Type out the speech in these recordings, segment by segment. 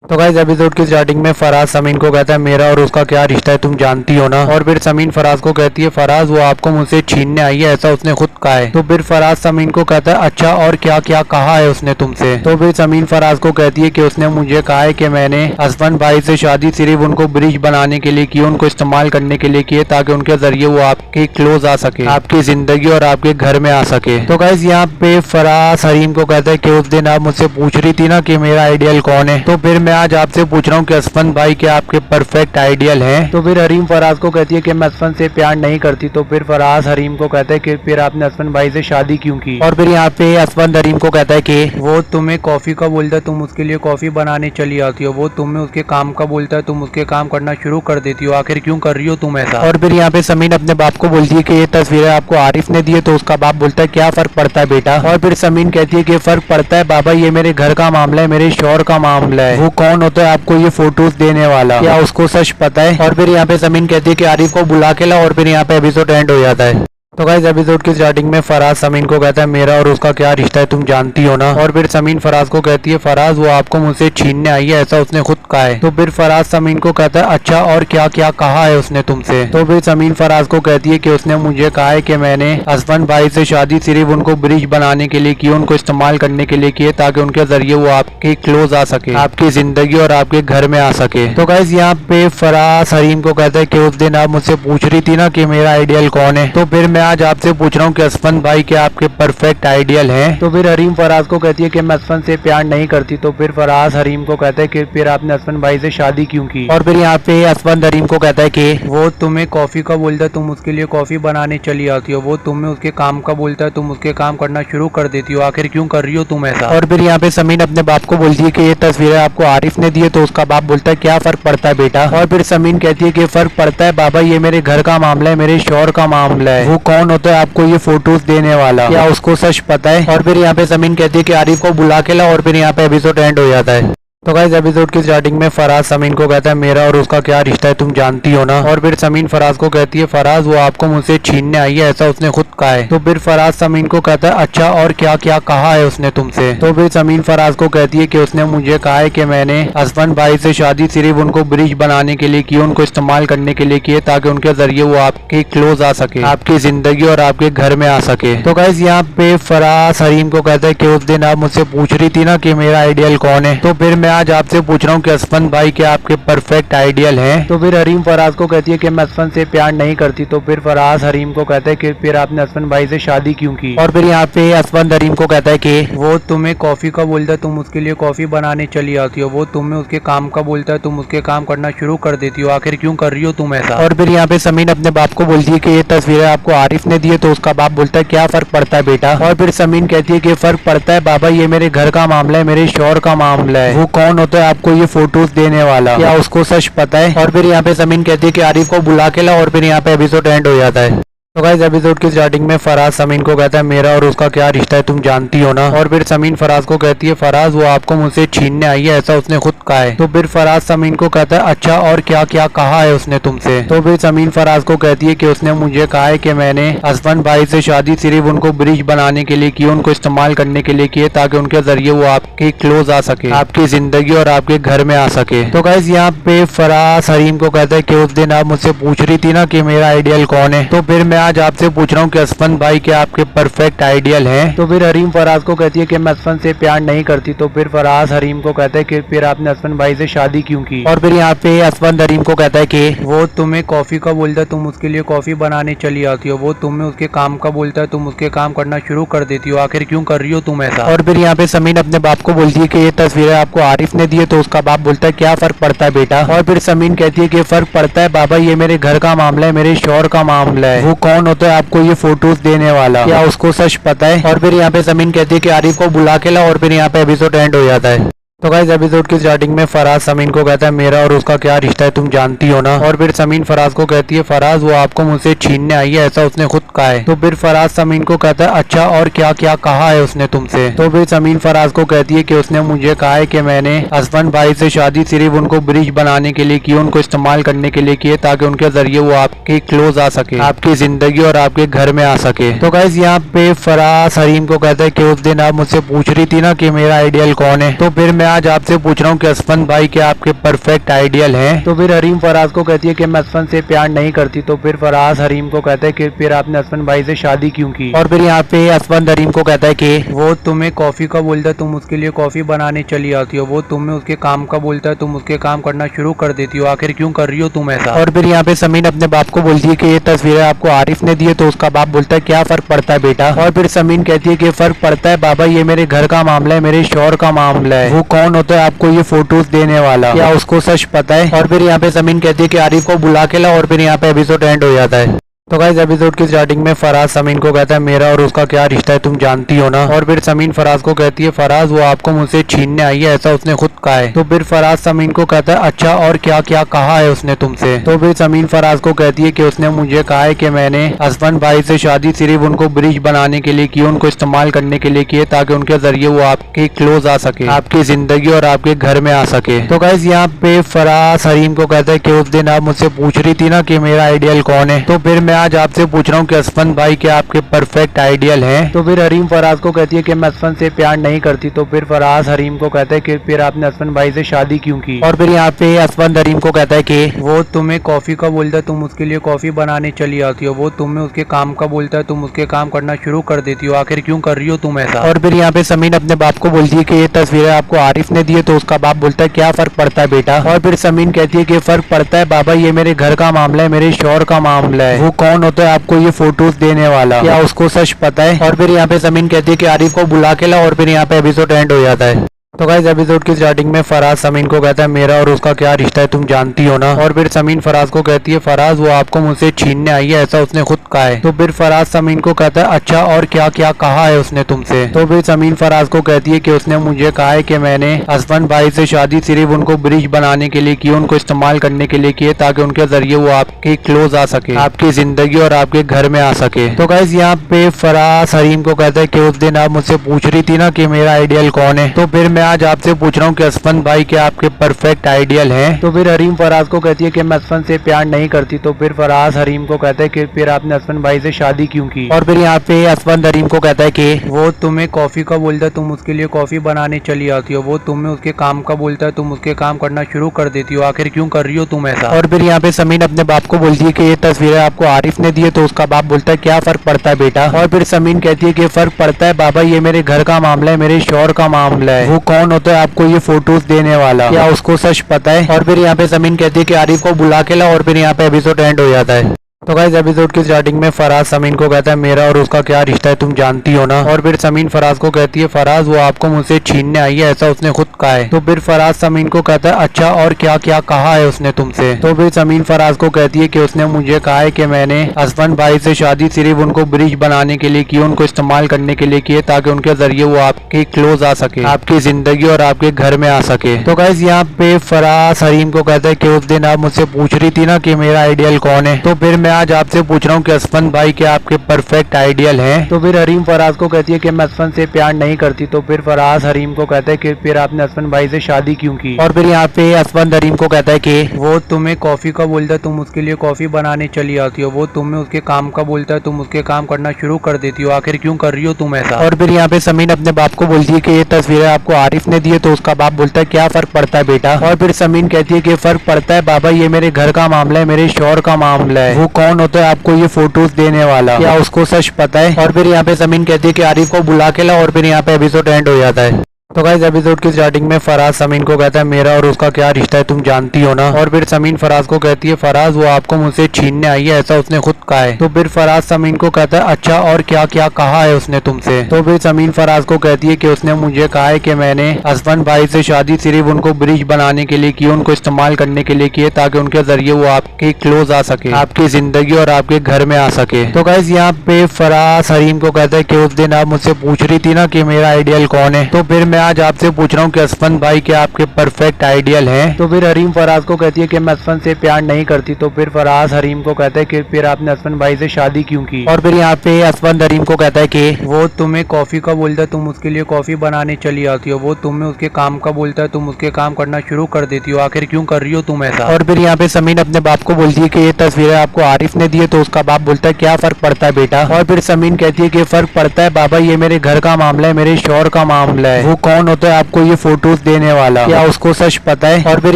तो guys episode की starting में फराज समीन को कहता है मेरा और उसका क्या रिश्ता है तुम जानती हो ना। और फिर समीन फराज को कहती है फराज वो आपको मुझसे छीनने आई है ऐसा उसने खुद कहा है। तो फिर फराज समीन को कहता है अच्छा और क्या क्या कहा है उसने तुमसे। तो फिर समीन फराज को कहती है कि उसने मुझे कहा है कि मैंने हसबैंड भाई से शादी सिर्फ उनको ब्रिज बनाने के लिए की, उनको इस्तेमाल करने के लिए किए ताकि उनके जरिए वो आपके क्लोज आ सके, आपकी जिंदगी और आपके घर में आ सके। तो गाइस यहाँ पे फराज हरीम को कहता है कि उस दिन आप मुझसे पूछ रही थी ना कि मेरा आइडियल कौन है, तो फिर मैं आज आपसे पूछ रहा हूँ कि असफन भाई क्या आपके परफेक्ट आइडियल हैं। तो फिर हरीम फराज को कहती है कि मैं असफन से प्यार नहीं करती। तो फिर फराज हरीम को कहता है कि फिर आपने असफन भाई से शादी क्यों की। और फिर यहाँ पे असफन हरीम को कहता है कि वो तुम्हें कॉफी का बोलता है तुम उसके लिए कॉफी बनाने चली आती हो, वो तुम्हें उसके काम का बोलता है तुम उसके काम करना शुरू कर देती हो, आखिर क्यों कर रही हो तुम ऐसा। और फिर यहाँ पे समीन अपने बाप को बोलती है कि ये तस्वीरें आपको आरिफ ने दी है। तो उसका बाप बोलता है क्या फर्क पड़ता है बेटा। और फिर समीन कहती है कि फर्क पड़ता है बाबा, ये मेरे घर का मामला है, मेरे शौहर का मामला है, वो कौन होता है आपको ये फोटोज देने वाला, क्या उसको सच पता है। और फिर यहाँ पे समीन कहती है कि आरिफ को बुला के ला। और फिर यहाँ पे एपिसोड एंड हो जाता है। तो गाइस एपिसोड की स्टार्टिंग में फराज समीन को कहता है मेरा और उसका क्या रिश्ता है तुम जानती हो ना। और फिर समीन फराज को कहती है फराज वो आपको मुझसे छीनने आई है ऐसा उसने खुद कहा है। तो फिर फराज समीन को कहता है अच्छा और क्या क्या कहा है उसने तुमसे। तो फिर समीन फराज को कहती है कि उसने मुझे कहा है कि मैंने हसबैंड भाई से शादी सिर्फ उनको ब्रिज बनाने के लिए की, उनको इस्तेमाल करने के लिए किए ताकि उनके जरिए वो आपके क्लोज आ सके, आपकी जिंदगी और आपके घर में आ सके। तो गाइस यहाँ पे फराज हरीम को कहता है कि उस दिन आप मुझसे पूछ रही थी ना कि मेरा आइडियल कौन है, तो फिर मैं आज आपसे पूछ रहा हूँ कि असफन भाई क्या आपके परफेक्ट आइडियल हैं। तो फिर हरीम फराज को कहती है कि मैं असफन से प्यार नहीं करती। तो फिर फराज हरीम को कहता है कि फिर आपने असफन भाई से शादी क्यों की। और फिर यहाँ पे असफन हरीम को कहता है कि वो तुम्हें कॉफी का बोलता है तुम उसके लिए कॉफी बनाने चली आती हो, वो तुम्हें उसके काम का बोलता है तुम उसके काम करना शुरू कर देती हो, आखिर क्यों कर रही हो तुम ऐसा। और फिर यहाँ पे समीन अपने बाप को बोलती है कि ये तस्वीरें आपको आरिफ ने दी है। तो उसका बाप बोलता है क्या फर्क पड़ता है बेटा। और फिर समीन कहती है कि फर्क पड़ता है बाबा, ये मेरे घर का मामला है, मेरे शौहर का मामला है, वो कौन होता है आपको ये फोटोज देने वाला, क्या उसको सच पता है। और फिर यहाँ पे समीन कहती है कि आरिफ को बुला के ला। और फिर यहाँ पे एपिसोड एंड हो जाता है। तो गाइस एपिसोड की स्टार्टिंग में फराज समीन को कहता है मेरा और उसका क्या रिश्ता है तुम जानती हो ना। और फिर समीन फराज को कहती है फराज वो आपको मुझसे छीनने आई है ऐसा उसने खुद कहा है। तो फिर फराज समीन को कहता है अच्छा और क्या क्या कहा है उसने तुमसे। तो फिर समीन फराज को कहती है कि उसने मुझे कहा है कि मैंने हसबैंड भाई से शादी सिर्फ उनको ब्रिज बनाने के लिए की, उनको इस्तेमाल करने के लिए किए ताकि उनके जरिए वो आपके क्लोज आ सके, आपकी जिंदगी और आपके घर में आ सके। तो गाइस यहाँ पे फराज हरीम को कहता है कि उस दिन आप मुझसे पूछ रही थी ना कि मेरा आइडियल कौन है, तो फिर मैं आज आपसे पूछ रहा हूँ कि असफन भाई क्या आपके परफेक्ट आइडियल हैं। तो फिर हरीम फराज को कहती है कि मैं असफन से प्यार नहीं करती। तो फिर फराज हरीम को कहता है कि फिर आपने असफन भाई से शादी क्यों की। और फिर यहाँ पे असफन हरीम को कहता है कि वो तुम्हें कॉफी का बोलता है तुम उसके लिए कॉफी बनाने चली आती हो, वो तुम्हें उसके काम का बोलता है तुम उसके काम करना शुरू कर देती हो, आखिर क्यों कर रही हो तुम ऐसा। और फिर यहाँ पे समीन अपने बाप को बोलती है कि ये तस्वीरें आपको आरिफ ने दी है। तो उसका बाप बोलता है क्या फर्क पड़ता है बेटा। और फिर समीन कहती है कि फर्क पड़ता है बाबा, ये मेरे घर का मामला है, मेरे शौहर का मामला है, वो कौन होता है आपको ये फोटोज देने वाला, क्या उसको सच पता है। और फिर यहाँ पे समीन कहती है कि आरिफ को बुला के ला। और फिर यहाँ पे एपिसोड एंड हो जाता है। तो गाइस एपिसोड की स्टार्टिंग में फराज समीन को कहता है मेरा और उसका क्या रिश्ता है तुम जानती हो ना। और फिर समीन फराज को कहती है फराज वो आपको मुझसे छीनने आई है ऐसा उसने खुद कहा है। तो फिर फराज समीन को कहता है अच्छा और क्या क्या कहा है उसने तुमसे। तो फिर समीन फराज को कहती है कि उसने मुझे कहा है कि मैंने हसबैंड भाई से शादी सिर्फ उनको ब्रिज बनाने के लिए की, उनको इस्तेमाल करने के लिए किए ताकि उनके जरिए वो आपके क्लोज आ सके, आपकी जिंदगी और आपके घर में आ सके। तो गाइस यहाँ पे फराज हरीम को कहता है कि उस दिन आप मुझसे पूछ रही थी ना कि मेरा आइडियल कौन है, तो फिर मैं आज आपसे पूछ रहा हूँ कि असफन भाई क्या आपके परफेक्ट आइडियल हैं। तो फिर हरीम फराज को कहती है कि मैं असफन से प्यार नहीं करती। तो फिर फराज हरीम को कहता है कि फिर आपने असफन भाई से शादी क्यों की। और फिर यहाँ पे असफन हरीम को कहता है कि वो तुम्हें कॉफी का बोलता है तुम उसके लिए कॉफी बनाने चली आती हो, वो तुम्हें उसके काम का बोलता है तुम उसके काम करना शुरू कर देती हो, आखिर क्यों कर रही हो तुम ऐसा। और फिर यहाँ पे समीन अपने बाप को बोलती है कि ये तस्वीरें आपको आरिफ ने दी है। तो उसका बाप बोलता है क्या फर्क पड़ता है बेटा। और फिर समीन कहती है कि फर्क पड़ता है बाबा, ये मेरे घर का मामला है, मेरे शौहर का मामला है, वो कौन होता है आपको ये फोटोज देने वाला, क्या उसको सच पता है। और फिर यहाँ पे समीन कहती है कि आरिफ को बुला के ला। और फिर यहाँ पे एपिसोड एंड हो जाता है। तो गाइस एपिसोड की स्टार्टिंग में फराज समीन को कहता है मेरा और उसका क्या रिश्ता है तुम जानती हो ना। और फिर समीन फराज को कहती है फराज वो आपको मुझसे छीनने आई है ऐसा उसने खुद कहा है। तो फिर फराज समीन को कहता है अच्छा और क्या क्या कहा है उसने तुमसे। तो फिर समीन फराज को कहती है कि उसने मुझे कहा है कि मैंने हसबैंड भाई से शादी सिर्फ उनको ब्रिज बनाने के लिए की, उनको इस्तेमाल करने के लिए किए ताकि उनके जरिए वो आपके क्लोज आ सके, आपकी जिंदगी और आपके घर में आ सके। तो गाइस यहाँ पे फराज हरीम को कहता है कि उस दिन आप मुझसे पूछ रही थी ना कि मेरा आइडियल कौन है, तो फिर मैं आज आपसे पूछ रहा हूँ कि असफन भाई क्या आपके परफेक्ट आइडियल हैं? तो फिर हरीम फराज को कहती है कि मैं असफन से प्यार नहीं करती। तो फिर फराज हरीम को कहता है कि फिर आपने असफन भाई से शादी क्यों की? और फिर यहाँ पे असफन हरीम को कहता है कि वो तुम्हें कॉफी का बोलता है, तुम उसके लिए कॉफी बनाने चली आती हो। वो तुम्हें उसके काम का बोलता है, तुम उसके काम करना शुरू कर देती हो। आखिर क्यों कर रही हो तुम ऐसा? और फिर यहाँ पे समीन अपने बाप को बोलती है कि ये तस्वीरें आपको आरिफ ने दी है। तो उसका बाप बोलता है क्या फर्क पड़ता है बेटा? और फिर समीन कहती है कि फर्क पड़ता है बाबा, ये मेरे घर का मामला है, मेरे शौहर का मामला है। वो कौन होता है आपको ये फोटोज देने वाला? क्या उसको सच पता है? और फिर यहाँ पे समीन कहती है कि आरिफ को बुला के ला। और फिर यहाँ पे एपिसोड एंड हो जाता है। तो गाइस एपिसोड की स्टार्टिंग में फराज समीन को कहता है मेरा और उसका क्या रिश्ता है तुम जानती हो ना। और फिर समीन फराज को कहती है फराज वो आपको मुझसे छीनने आई है, ऐसा उसने खुद कहा है। तो फिर फराज समीन को कहता है अच्छा और क्या क्या कहा है उसने तुमसे? तो फिर समीन फराज को कहती है कि उसने मुझे कहा है कि मैंने असफन भाई से शादी सिर्फ उनको ब्रिज बनाने के लिए की, उनको इस्तेमाल करने के लिए किए ताकि उनके जरिए वो आपके क्लोज आ सके, आपकी जिंदगी और आपके घर में आ सके। तो गाइस यहाँ पे फराज हरीम को कहता है कि उस दिन आप मुझसे पूछ रही थी ना कि मेरा आइडियल कौन है, तो फिर मैं आज आपसे पूछ रहा हूँ कि असफन भाई क्या आपके परफेक्ट आइडियल हैं? तो फिर हरीम फराज को कहती है कि मैं असफन से प्यार नहीं करती। तो फिर फराज हरीम को कहता है कि फिर आपने असफन भाई से शादी क्यों की? और फिर यहाँ पे असफन हरीम को कहता है कि वो तुम्हें कॉफी का बोलता है, तुम उसके लिए कॉफी बनाने चली आती हो। वो तुम्हें उसके काम का बोलता है, तुम उसके काम करना शुरू कर देती हो। आखिर क्यों कर रही हो तुम ऐसा? और फिर यहाँ पे समीन अपने बाप को बोलती है कि ये तस्वीरें आपको आरिफ ने दी है। तो उसका बाप बोलता है क्या फर्क पड़ता है बेटा? और फिर समीन कहती है कि फर्क पड़ता है बाबा, ये मेरे घर का मामला है, मेरे शौहर का मामला है। वो कौन होता है आपको ये फोटोज देने वाला? क्या उसको सच पता है? और फिर यहाँ पे समीन कहती है कि आरिफ को बुला के ला। और फिर यहाँ पे एपिसोड एंड हो जाता है। तो गाइस एपिसोड की स्टार्टिंग में फराज समीन को कहता है मेरा और उसका क्या रिश्ता है तुम जानती हो ना। और फिर समीन फराज को कहती है फराज वो आपको मुझसे छीनने आई है, ऐसा उसने खुद कहा है। तो फिर फराज समीन को कहता है अच्छा और क्या क्या कहा है उसने तुमसे? तो फिर समीन फराज को कहती है कि उसने मुझे कहा है कि मैंने असफन भाई से शादी सिर्फ उनको ब्रिज बनाने के लिए की, उनको इस्तेमाल करने के लिए किए ताकि उनके जरिए वो आपके क्लोज आ सके, आपकी जिंदगी और आपके घर में आ सके। तो गाइस यहाँ पे फराज हरीम को कहता है कि उस दिन आप मुझसे पूछ रही थी ना कि मेरा आइडियल कौन है, तो फिर मैं आज आपसे पूछ रहा हूँ कि असफन भाई क्या आपके परफेक्ट आइडियल हैं? तो फिर हरीम फराज को कहती है कि मैं असफन से प्यार नहीं करती। तो फिर फराज हरीम को कहता है कि फिर आपने असफन भाई से शादी क्यों की? और फिर यहाँ पे असफन हरीम को कहता है कि वो तुम्हें कॉफी का बोलता है, तुम उसके लिए कॉफी बनाने चली आती हो। वो तुम्हें उसके काम का बोलता है, तुम उसके काम करना शुरू कर देती हो। आखिर क्यों कर रही हो तुम ऐसा? और फिर यहाँ पे समीन अपने बाप को बोलती है कि ये तस्वीरें आपको आरिफ ने दी है। तो उसका बाप बोलता है क्या फर्क पड़ता है बेटा? और फिर समीन कहती है कि फर्क पड़ता है बाबा, ये मेरे घर का मामला है, मेरे शौहर का मामला है। वो कौन होता है आपको ये फोटोज देने वाला? क्या उसको सच पता है? और फिर यहाँ पे समीन कहती है कि आरिफ को बुला के ला। और फिर यहाँ पे एपिसोड एंड हो जाता है। तो गाइस एपिसोड की स्टार्टिंग में फराज समीन को कहता है मेरा और उसका क्या रिश्ता है तुम जानती हो ना। और फिर समीन फराज को कहती है फराज वो आपको मुझसे छीनने आई है, ऐसा उसने खुद कहा है। तो फिर फराज समीन को कहता है अच्छा और क्या क्या कहा है उसने तुमसे? तो फिर समीन फराज को कहती है कि उसने मुझे कहा है कि मैंने असफन भाई से शादी सिर्फ उनको ब्रिज बनाने के लिए की, उनको इस्तेमाल करने के लिए किए ताकि उनके जरिए वो आपके क्लोज आ सके, आपकी जिंदगी और आपके घर में आ सके। तो गाइस यहाँ पे फराज हरीम को कहता है कि उस दिन आप मुझसे पूछ रही थी ना कि मेरा आइडियल कौन है, तो फिर मैं आज आपसे पूछ रहा हूँ कि असफन भाई क्या आपके परफेक्ट आइडियल हैं? तो फिर हरीम फराज को कहती है कि मैं असफन से प्यार नहीं करती। तो फिर फराज हरीम को कहता है कि फिर आपने असफन भाई से शादी क्यों की? और फिर यहाँ पे असफन हरीम को कहता है कि वो तुम्हें कॉफी का बोलता है, तुम उसके लिए कॉफी बनाने चली आती हो। वो तुम्हें उसके काम का बोलता है, तुम उसके काम करना शुरू कर देती हो। आखिर क्यों कर रही हो तुम ऐसा? और फिर यहाँ पे समीन अपने बाप को बोलती है कि ये तस्वीरें आपको आरिफ ने दी है। तो उसका बाप बोलता है क्या फर्क पड़ता है बेटा? और फिर समीन कहती है कि फर्क पड़ता है बाबा, ये मेरे घर का मामला है, मेरे शौहर का मामला है। वो कौन होता है आपको ये फोटोज देने वाला? क्या उसको सच पता है? और फिर यहाँ पे समीन कहती है कि आरिफ को बुला के ला। और फिर यहाँ पे एपिसोड एंड हो जाता है। तो गाइस एपिसोड की स्टार्टिंग में फराज समीन को कहता है मेरा और उसका क्या रिश्ता है तुम जानती हो ना। और फिर समीन फराज को कहती है फराज वो आपको मुझसे छीनने आई है, ऐसा उसने खुद कहा है। तो फिर फराज समीन को कहता है अच्छा और क्या क्या कहा है उसने तुमसे? तो फिर समीन फराज को कहती है कि उसने मुझे कहा है कि मैंने असफन भाई से शादी सिर्फ उनको ब्रिज बनाने के लिए की, उनको इस्तेमाल करने के लिए किए ताकि उनके जरिए वो आपके क्लोज आ सके, आपकी जिंदगी और आपके घर में आ सके। तो गाइस यहाँ पे फराज हरीम को कहता है कि उस दिन आप मुझसे पूछ रही थी ना कि मेरा आइडियल कौन है, तो फिर मैं आज आपसे पूछ रहा हूँ कि असफन भाई क्या आपके परफेक्ट आइडियल हैं? तो फिर हरीम फराज को कहती है कि मैं असफन से प्यार नहीं करती। तो फिर फराज हरीम को कहता है कि फिर आपने असफन भाई से शादी क्यों की? और फिर यहाँ पे असफन हरीम को कहता है कि वो तुम्हें कॉफी का बोलता है, तुम उसके लिए कॉफी बनाने चली आती हो। वो तुम्हें उसके काम का बोलता है, तुम उसके काम करना शुरू कर देती हो। आखिर क्यों कर रही हो तुम ऐसा? और फिर यहाँ पे समीन अपने बाप को बोलती है कि ये तस्वीरें आपको आरिफ ने दी है। तो उसका बाप बोलता है क्या फर्क पड़ता है बेटा? और फिर समीन कहती है कि फर्क पड़ता है बाबा, ये मेरे घर का मामला है, मेरे शौहर का मामला है। वो कौन होता है आपको ये फोटोज देने वाला, क्या उसको सच पता है। और फिर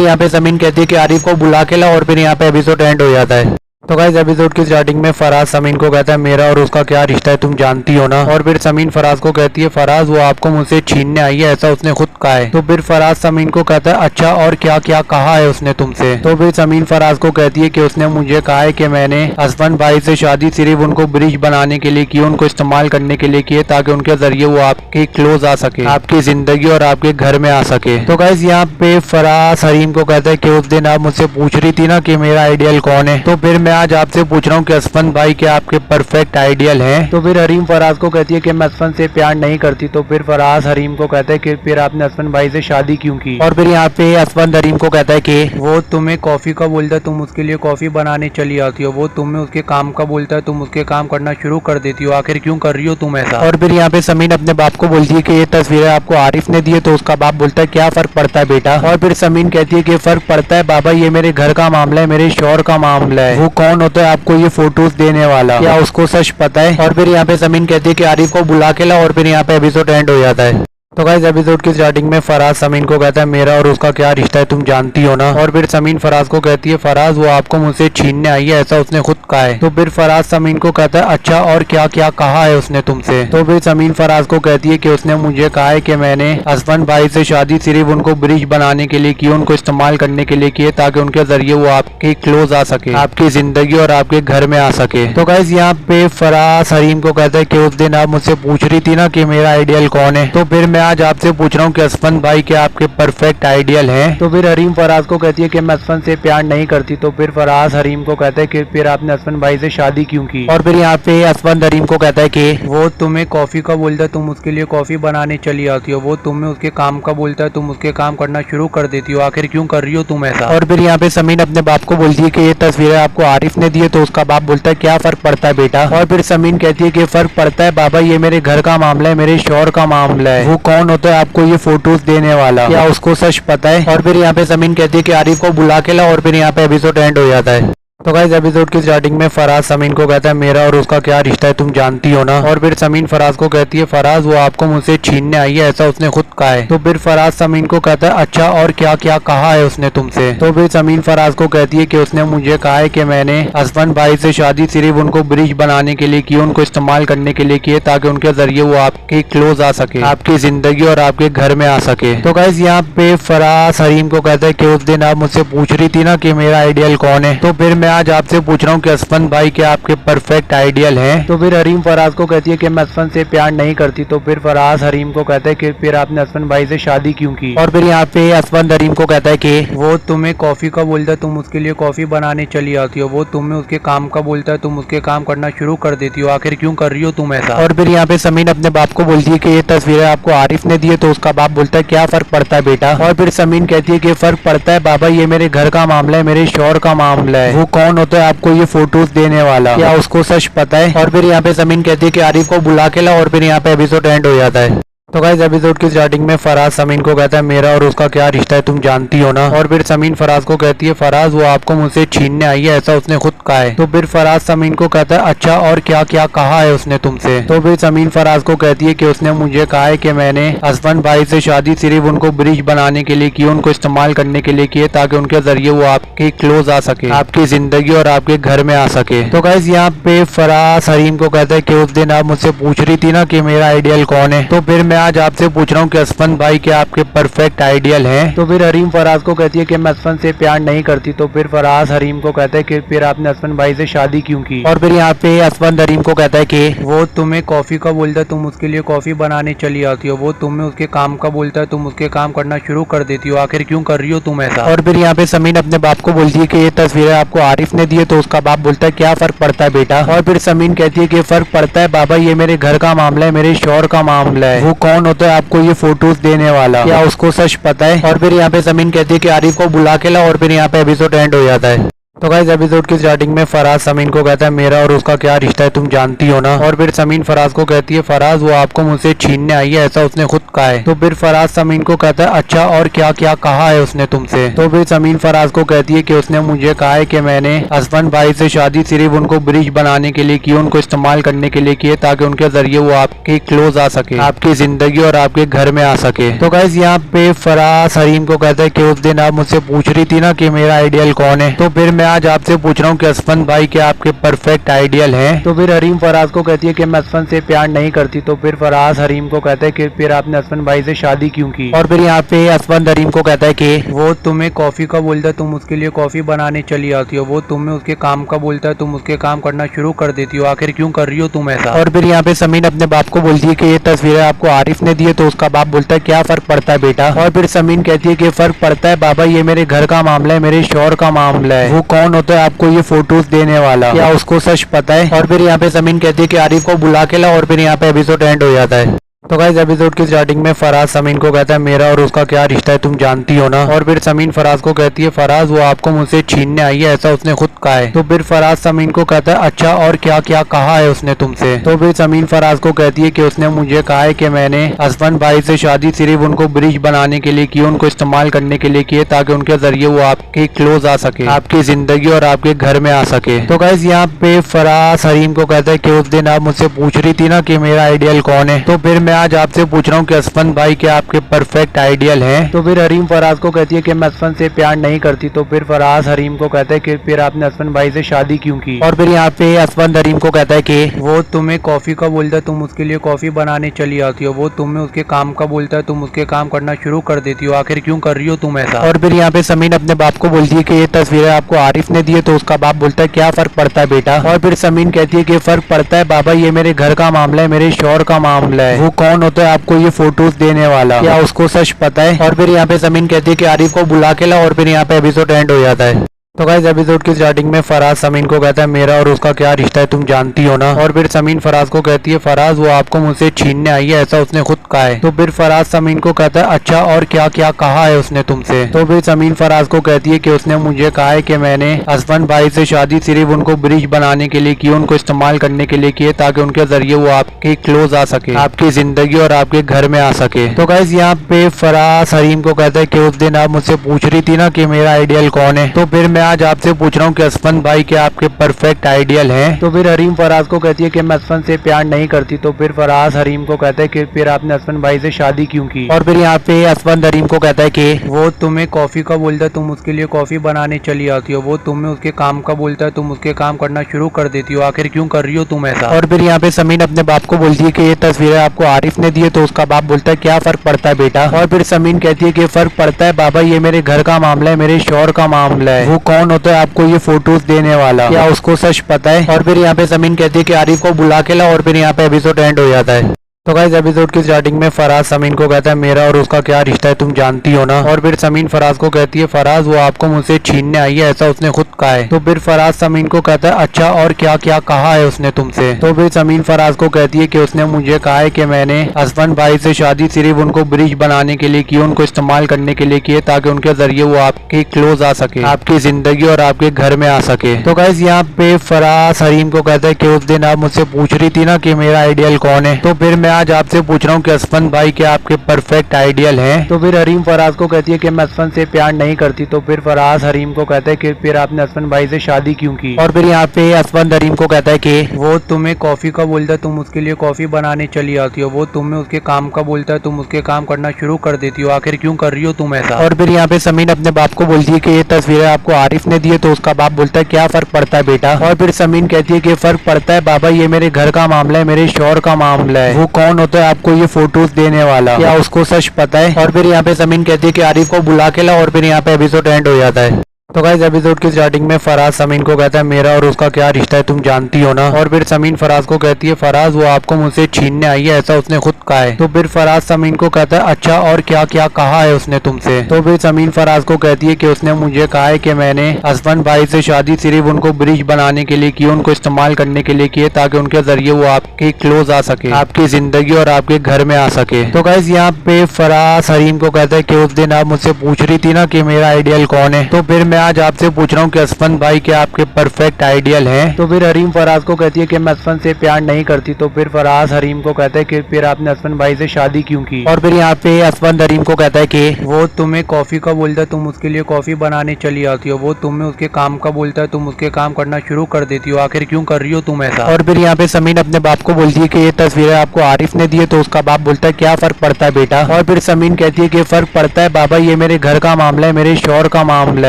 यहाँ पे जमीन कहती है कि आरिफ को बुला के ला, और फिर यहाँ पे एपिसोड एंड हो जाता है। तो गाइस एपिसोड की स्टार्टिंग में फराज समीन को कहता है मेरा और उसका क्या रिश्ता है तुम जानती हो ना। और फिर समीन फराज को कहती है फराज वो आपको मुझसे छीनने आई है, ऐसा उसने खुद कहा है। तो फिर फराज समीन को कहता है अच्छा और क्या क्या कहा है उसने तुमसे। तो फिर समीन फराज को कहती है कि उसने मुझे कहा है कि मैंने हसबैंड भाई से शादी सिर्फ उनको ब्रिज बनाने के लिए की, उनको इस्तेमाल करने के लिए किए ताकि उनके जरिए वो आपके क्लोज आ सके, आपकी जिंदगी और आपके घर में आ सके। तो गाइस यहाँ पे फराज हरीम को कहता है कि उस दिन आप मुझसे पूछ रही थी ना कि मेरा आइडियल कौन है, तो फिर मैं आज आपसे पूछ रहा हूँ कि असफन भाई क्या आपके परफेक्ट आइडियल हैं। तो फिर हरीम फराज को कहती है कि मैं असफन से प्यार नहीं करती। तो फिर फराज हरीम को कहता है कि फिर आपने असफन भाई से शादी क्यों की। और फिर यहाँ पे असफन हरीम को कहता है कि वो तुम्हें कॉफी का बोलता है तुम उसके लिए कॉफी बनाने चली आती हो, वो तुम्हें उसके काम का बोलता है तुम उसके काम करना शुरू कर देती हो, आखिर क्यों कर रही हो तुम ऐसा। और फिर यहाँ पे समीन अपने बाप को बोलती है कि ये तस्वीरें आपको आरिफ ने दी है। तो उसका बाप बोलता है क्या फर्क पड़ता है बेटा। और फिर समीन कहती है कि फर्क पड़ता है बाबा, ये मेरे घर का मामला है, मेरे शौहर का मामला है, वो कौन होता है आपको ये फोटोज देने वाला, क्या उसको सच पता है। और फिर यहाँ पे समीन कहती है कि आरिफ को बुला के ला, और फिर यहाँ पे एपिसोड एंड हो जाता है। तो गाइस एपिसोड की स्टार्टिंग में फराज समीन को कहता है मेरा और उसका क्या रिश्ता है तुम जानती हो ना। और फिर समीन फराज को कहती है फराज वो आपको मुझसे छीनने आई है, ऐसा उसने खुद कहा है। तो फिर फराज समीन को कहता है अच्छा और क्या क्या कहा है उसने तुमसे। तो फिर समीन फराज को कहती है कि उसने मुझे कहा है कि मैंने हसबैंड भाई से शादी सिर्फ उनको ब्रिज बनाने के लिए की, उनको इस्तेमाल करने के लिए किए ताकि उनके जरिए वो आपके क्लोज आ सके, आपकी जिंदगी और आपके घर में आ सके। तो गाइस यहाँ पे फराज हरीम को कहता है कि उस दिन आप मुझसे पूछ रही थी ना कि मेरा आइडियल कौन है, तो फिर मैं आज आपसे पूछ रहा हूँ कि असफन भाई क्या आपके परफेक्ट आइडियल हैं। तो फिर हरीम फराज को कहती है कि मैं असफन से प्यार नहीं करती। तो फिर फराज हरीम को कहता है कि फिर आपने असफन भाई से शादी क्यों की। और फिर यहाँ पे असफन हरीम को कहता है कि वो तुम्हें कॉफी का बोलता है तुम उसके लिए कॉफी बनाने चली आती हो, वो तुम्हें उसके काम का बोलता है तुम उसके काम करना शुरू कर देती हो, आखिर क्यों कर रही हो तुम ऐसा। और फिर यहाँ पे समीन अपने बाप को बोलती है कि ये तस्वीरें आपको आरिफ ने दी है। तो उसका बाप बोलता है क्या फर्क पड़ता है बेटा। और फिर समीन कहती है कि फर्क पड़ता है बाबा, ये मेरे घर का मामला है, मेरे शौहर का मामला है, वो कौन होता है आपको ये फोटोज देने वाला, क्या उसको सच पता है। और फिर यहाँ पे समीन कहती है कि आरिफ को बुला के ला, और फिर यहाँ पे एपिसोड एंड हो जाता है। तो गाइस एपिसोड की स्टार्टिंग में फराज समीन को कहता है मेरा और उसका क्या रिश्ता है तुम जानती हो ना। और फिर समीन फराज को कहती है फराज वो आपको मुझसे छीनने आई है, ऐसा उसने खुद कहा है। तो फिर फराज समीन को कहता है अच्छा और क्या क्या कहा है उसने तुमसे। तो फिर समीन फराज को कहती है कि उसने मुझे कहा है कि मैंने हसबैंड भाई से शादी सिर्फ उनको ब्रिज बनाने के लिए की, उनको इस्तेमाल करने के लिए किए ताकि उनके जरिए वो आपके क्लोज आ सके, आपकी जिंदगी और आपके घर में आ सके। तो गाइस यहाँ पे फराज हरीम को कहता है कि उस दिन आप मुझसे पूछ रही थी ना कि मेरा आइडियल कौन है, तो फिर मैं आज आपसे पूछ रहा हूँ कि असफन भाई क्या आपके परफेक्ट आइडियल हैं। तो फिर हरीम फराज को कहती है कि मैं असफन से प्यार नहीं करती। तो फिर फराज हरीम को कहता है कि फिर आपने असफन भाई से शादी क्यों की। और फिर यहाँ पे असफन हरीम को कहता है कि वो तुम्हें कॉफी का बोलता है तुम उसके लिए कॉफी बनाने चली आती हो, वो तुम्हें उसके काम का बोलता है तुम उसके काम करना शुरू कर देती हो, आखिर क्यों कर रही हो तुम ऐसा। और फिर यहाँ पे समीन अपने बाप को बोलती है कि ये तस्वीरें आपको आरिफ ने दी है। तो उसका बाप बोलता है क्या फर्क पड़ता है बेटा। और फिर समीन कहती है कि फर्क पड़ता है बाबा, ये मेरे घर का मामला है, मेरे शौहर का मामला है, वो कौन होता है आपको ये फोटोज देने वाला, क्या उसको सच पता है। और फिर यहाँ पे समीन कहती है कि आरिफ को बुला के ला, और फिर यहाँ पे एपिसोड एंड हो जाता है। तो गाइस एपिसोड की स्टार्टिंग में फराज समीन को कहता है मेरा और उसका क्या रिश्ता है तुम जानती हो ना। और फिर समीन फराज को कहती है फराज वो आपको मुझसे छीनने आई है, ऐसा उसने खुद कहा है। तो फिर फराज समीन को कहता है अच्छा और क्या क्या कहा है उसने तुमसे। तो फिर समीन फराज को कहती है कि उसने मुझे कहा है कि मैंने हसबैंड भाई से शादी सिर्फ उनको ब्रिज बनाने के लिए की, उनको इस्तेमाल करने के लिए किए ताकि उनके जरिए वो आपके क्लोज आ सके, आपकी जिंदगी और आपके घर में आ सके। तो गाइस यहाँ पे फराज हरीम को कहता है कि उस दिन आप मुझसे पूछ रही थी ना कि मेरा आइडियल कौन है, तो फिर मैं आज आपसे पूछ रहा हूँ कि असफन भाई क्या आपके परफेक्ट आइडियल हैं। तो फिर हरीम फराज को कहती है कि मैं असफन से प्यार नहीं करती। तो फिर फराज हरीम को कहता है कि फिर आपने असफन भाई से शादी क्यों की। और फिर यहाँ पे असफन हरीम को कहता है कि वो तुम्हें कॉफी का बोलता है तुम उसके लिए कॉफी बनाने चली आती हो, वो तुम्हें उसके काम का बोलता है तुम उसके काम करना शुरू कर देती हो, आखिर क्यों कर रही हो तुम ऐसा। और फिर यहाँ पे समीन अपने बाप को बोलती है कि ये तस्वीरें आपको आरिफ ने दी है। तो उसका बाप बोलता है क्या फर्क पड़ता है बेटा। और फिर समीन कहती है कि फर्क पड़ता है बाबा, ये मेरे घर का मामला है, मेरे शौहर का मामला है, वो कौन होता है आपको ये फोटोज देने वाला, क्या उसको सच पता है। और फिर यहाँ पे समीन कहती है कि आरिफ को बुला के ला, और फिर यहाँ पे एपिसोड एंड हो जाता है। तो गाइस एपिसोड की स्टार्टिंग में फराज समीन को कहता है मेरा और उसका क्या रिश्ता है तुम जानती हो ना। और फिर समीन फराज को कहती है फराज वो आपको मुझसे छीनने आई है ऐसा उसने खुद कहा है। तो फिर फराज समीन को कहता है अच्छा और क्या क्या कहा है उसने तुमसे। तो फिर समीन फराज को कहती है कि उसने मुझे कहा है कि मैंने हसबैंड भाई से शादी सिर्फ उनको ब्रिज बनाने के लिए की, उनको इस्तेमाल करने के लिए किए ताकि उनके जरिए वो आपके क्लोज आ सके, आपकी जिंदगी और आपके घर में आ सके। तो गाइस यहाँ पे फराज हरीम को कहता है कि उस दिन आप मुझसे पूछ रही थी ना कि मेरा आइडियल कौन है, तो फिर मैं आज आपसे पूछ रहा हूँ कि असफन भाई क्या आपके परफेक्ट आइडियल हैं। तो फिर हरीम फराज को कहती है कि मैं असफन से प्यार नहीं करती। तो फिर फराज हरीम को कहता है कि फिर आपने असफन भाई से शादी क्यों की। और फिर यहाँ पे असफन हरीम को कहता है कि वो तुम्हें कॉफी का बोलता है तुम उसके लिए कॉफी बनाने चली आती हो, वो तुम्हें उसके काम का बोलता है तुम उसके काम करना शुरू कर देती हो, आखिर क्यों कर रही हो तुम ऐसा। और फिर यहाँ पे समीन अपने बाप को बोलती है कि ये तस्वीरें आपको आरिफ ने दी है। तो उसका बाप बोलता है क्या फर्क पड़ता है बेटा। और फिर समीन कहती है कि फर्क पड़ता है बाबा, ये मेरे घर का मामला है, मेरे शौहर का मामला है, वो कौन होता है आपको ये फोटोज देने वाला, क्या उसको सच पता है। और फिर यहाँ पे समीन कहती है कि आरिफ को बुला के ला। और फिर यहाँ पे एपिसोड एंड हो जाता है। तो गाइस एपिसोड की स्टार्टिंग में फराज समीन को कहता है मेरा और उसका क्या रिश्ता है तुम जानती हो ना। और फिर समीन फराज को कहती है फराज वो आपको मुझसे छीनने आई है ऐसा उसने खुद कहा है। तो फिर फराज समीन को कहता है अच्छा और क्या क्या कहा है उसने तुमसे। तो फिर समीन फराज को कहती है कि उसने मुझे कहा है कि मैंने हसबैंड भाई से शादी सिर्फ उनको ब्रिज बनाने के लिए की, उनको इस्तेमाल करने के लिए किए ताकि उनके जरिए वो आपके क्लोज आ सके, आपकी जिंदगी और आपके घर में आ सके। तो गाइस यहाँ पे फराज हरीम को कहता है कि उस दिन आप मुझसे पूछ रही थी ना कि मेरा आइडियल कौन है, तो फिर मैं आज आपसे पूछ रहा हूँ कि असफन भाई क्या आपके परफेक्ट आइडियल हैं। तो फिर हरीम फराज को कहती है कि मैं असफन से प्यार नहीं करती। तो फिर फराज हरीम को कहता है कि फिर आपने असफन भाई से शादी क्यों की। और फिर यहाँ पे असफन हरीम को कहता है कि वो तुम्हें कॉफी का बोलता है तुम उसके लिए कॉफी बनाने चली आती हो, वो तुम्हें उसके काम का बोलता है तुम उसके काम करना शुरू कर देती हो, आखिर क्यों कर रही हो तुम ऐसा। और फिर यहाँ पे समीन अपने बाप को बोलती है कि ये तस्वीरें आपको आरिफ ने दी है। तो उसका बाप बोलता है क्या फर्क पड़ता है बेटा। और फिर समीन कहती है कि फर्क पड़ता है बाबा, ये मेरे घर का मामला है, मेरे शौहर का मामला है, वो कौन होता है आपको ये फोटोज देने वाला, क्या उसको सच पता है। और फिर यहाँ पे समीन कहती है कि आरिफ को बुला के ला। और फिर यहाँ पे एपिसोड एंड हो जाता है। तो गाइस एपिसोड की स्टार्टिंग में फराज समीन को कहता है मेरा और उसका क्या रिश्ता है तुम जानती हो ना। और फिर समीन फराज को कहती है फराज वो आपको मुझसे छीनने आई है ऐसा उसने खुद कहा है। तो फिर फराज समीन को कहता है अच्छा और क्या क्या कहा है उसने तुमसे। तो फिर समीन फराज को कहती है कि उसने मुझे कहा है कि मैंने हसबैंड भाई से शादी सिर्फ उनको ब्रिज बनाने के लिए की, उनको इस्तेमाल करने के लिए किए ताकि उनके जरिए वो आपके क्लोज आ सके, आपकी जिंदगी और आपके घर में आ सके। तो गाइस यहाँ पे फराज हरीम को कहता है कि उस दिन आप मुझसे पूछ रही थी ना कि मेरा आइडियल कौन है, तो फिर मैं आज आपसे पूछ रहा हूँ कि असफन भाई क्या आपके परफेक्ट आइडियल हैं। तो फिर हरीम फराज को कहती है कि मैं असफन से प्यार नहीं करती। तो फिर फराज हरीम को कहता है कि फिर आपने असफन भाई से शादी क्यों की। और फिर यहाँ पे असफन हरीम को कहता है कि वो तुम्हें कॉफी का बोलता है तुम उसके लिए कॉफी बनाने चली आती हो, वो तुम्हें उसके काम का बोलता है तुम उसके काम करना शुरू कर देती हो, आखिर क्यों कर रही हो तुम ऐसा। और फिर यहाँ पे समीन अपने बाप को बोलती है कि ये तस्वीरें आपको आरिफ ने दी है। तो उसका बाप बोलता है क्या फर्क पड़ता है बेटा। और फिर समीन कहती है कि फर्क पड़ता है बाबा, ये मेरे घर का मामला है, मेरे शौहर का मामला है, वो कौन होता है आपको ये फोटोज देने वाला, क्या उसको सच पता है। और फिर यहाँ पे समीन कहती है कि आरिफ को बुला के ला। और फिर यहाँ पे एपिसोड एंड हो जाता है। तो गाइस एपिसोड की स्टार्टिंग में फराज समीन को कहता है मेरा और उसका क्या रिश्ता है तुम जानती हो ना। और फिर समीन फराज को कहती है फराज वो आपको मुझसे छीनने आई है ऐसा उसने खुद कहा है। तो फिर फराज समीन को कहता है अच्छा और क्या क्या कहा है उसने तुमसे। तो फिर समीन फराज को कहती है कि उसने मुझे कहा है कि मैंने हसबैंड भाई से शादी सिर्फ उनको ब्रिज बनाने के लिए की, उनको इस्तेमाल करने के लिए किए ताकि उनके जरिए वो आपके क्लोज आ सके, आपकी जिंदगी और आपके घर में आ सके। तो गाइस यहाँ पे फराज हरीम को कहता है कि उस दिन आप मुझसे पूछ रही थी ना कि मेरा आइडियल कौन है, तो फिर आज आपसे पूछ रहा हूँ कि असफन भाई क्या आपके परफेक्ट आइडियल हैं। तो फिर हरीम फराज को कहती है कि मैं असफन से प्यार नहीं करती। तो फिर फराज हरीम को कहता है कि फिर आपने असफन भाई से शादी क्यों की। और फिर यहाँ पे असफन हरीम को कहता है कि वो तुम्हें कॉफी का बोलता है तुम उसके लिए कॉफी बनाने चली आती हो, वो तुम्हें उसके काम का बोलता है तुम उसके काम करना शुरू कर देती हो, आखिर क्यों कर रही हो तुम ऐसा। और फिर यहाँ पे समीन अपने बाप को बोलती है कि ये तस्वीरें आपको आरिफ ने दी है। तो उसका बाप बोलता है क्या फर्क पड़ता है बेटा। और फिर समीन कहती है कि फर्क पड़ता है बाबा, ये मेरे घर का मामला है, मेरे शौहर का मामला है, वो कौन होता है आपको ये फोटोज देने वाला, क्या उसको सच पता है। और फिर यहाँ पे समीन कहती है कि आरिफ को बुला के ला। और फिर यहाँ पे एपिसोड एंड हो जाता है। तो गाइस एपिसोड की स्टार्टिंग में फराज समीन को कहता है मेरा और उसका क्या रिश्ता है तुम जानती हो ना। और फिर समीन फराज को कहती है फराज वो आपको मुझसे छीनने आई है ऐसा उसने खुद कहा है। तो फिर फराज समीन को कहता है अच्छा और क्या क्या कहा है उसने तुमसे। तो फिर समीन फराज को कहती है कि उसने मुझे कहा है कि मैंने हसबैंड भाई से शादी सिर्फ उनको ब्रिज बनाने के लिए की, उनको इस्तेमाल करने के लिए किए ताकि उनके जरिए वो आपके क्लोज आ सके, आपकी जिंदगी और आपके घर में आ सके। तो गाइस यहाँ पे फराज हरीम को कहता है कि उस दिन आप मुझसे पूछ रही थी ना कि मेरा आइडियल कौन है, तो फिर मैं आज आपसे पूछ रहा हूँ कि असफन भाई क्या आपके परफेक्ट आइडियल हैं? तो फिर हरीम फराज को कहती है कि मैं असफन से प्यार नहीं करती। तो फिर फराज हरीम को कहता है कि फिर आपने असफन भाई से शादी क्यों की? और फिर यहाँ पे असफन हरीम को कहता है कि वो तुम्हें कॉफी का बोलता है, तुम उसके लिए कॉफी बनाने चली आती हो। वो तुम्हें उसके काम का बोलता है, तुम उसके काम करना शुरू कर देती हो। आखिर क्यों कर रही हो तुम ऐसा? और फिर यहाँ पे समीन अपने बाप को बोलती है कि ये तस्वीरें आपको आरिफ ने दी है। तो उसका बाप बोलता है क्या फर्क पड़ता है बेटा? और फिर समीन कहती है कि फर्क पड़ता है बाबा, ये मेरे घर का मामला है, मेरे शौहर का मामला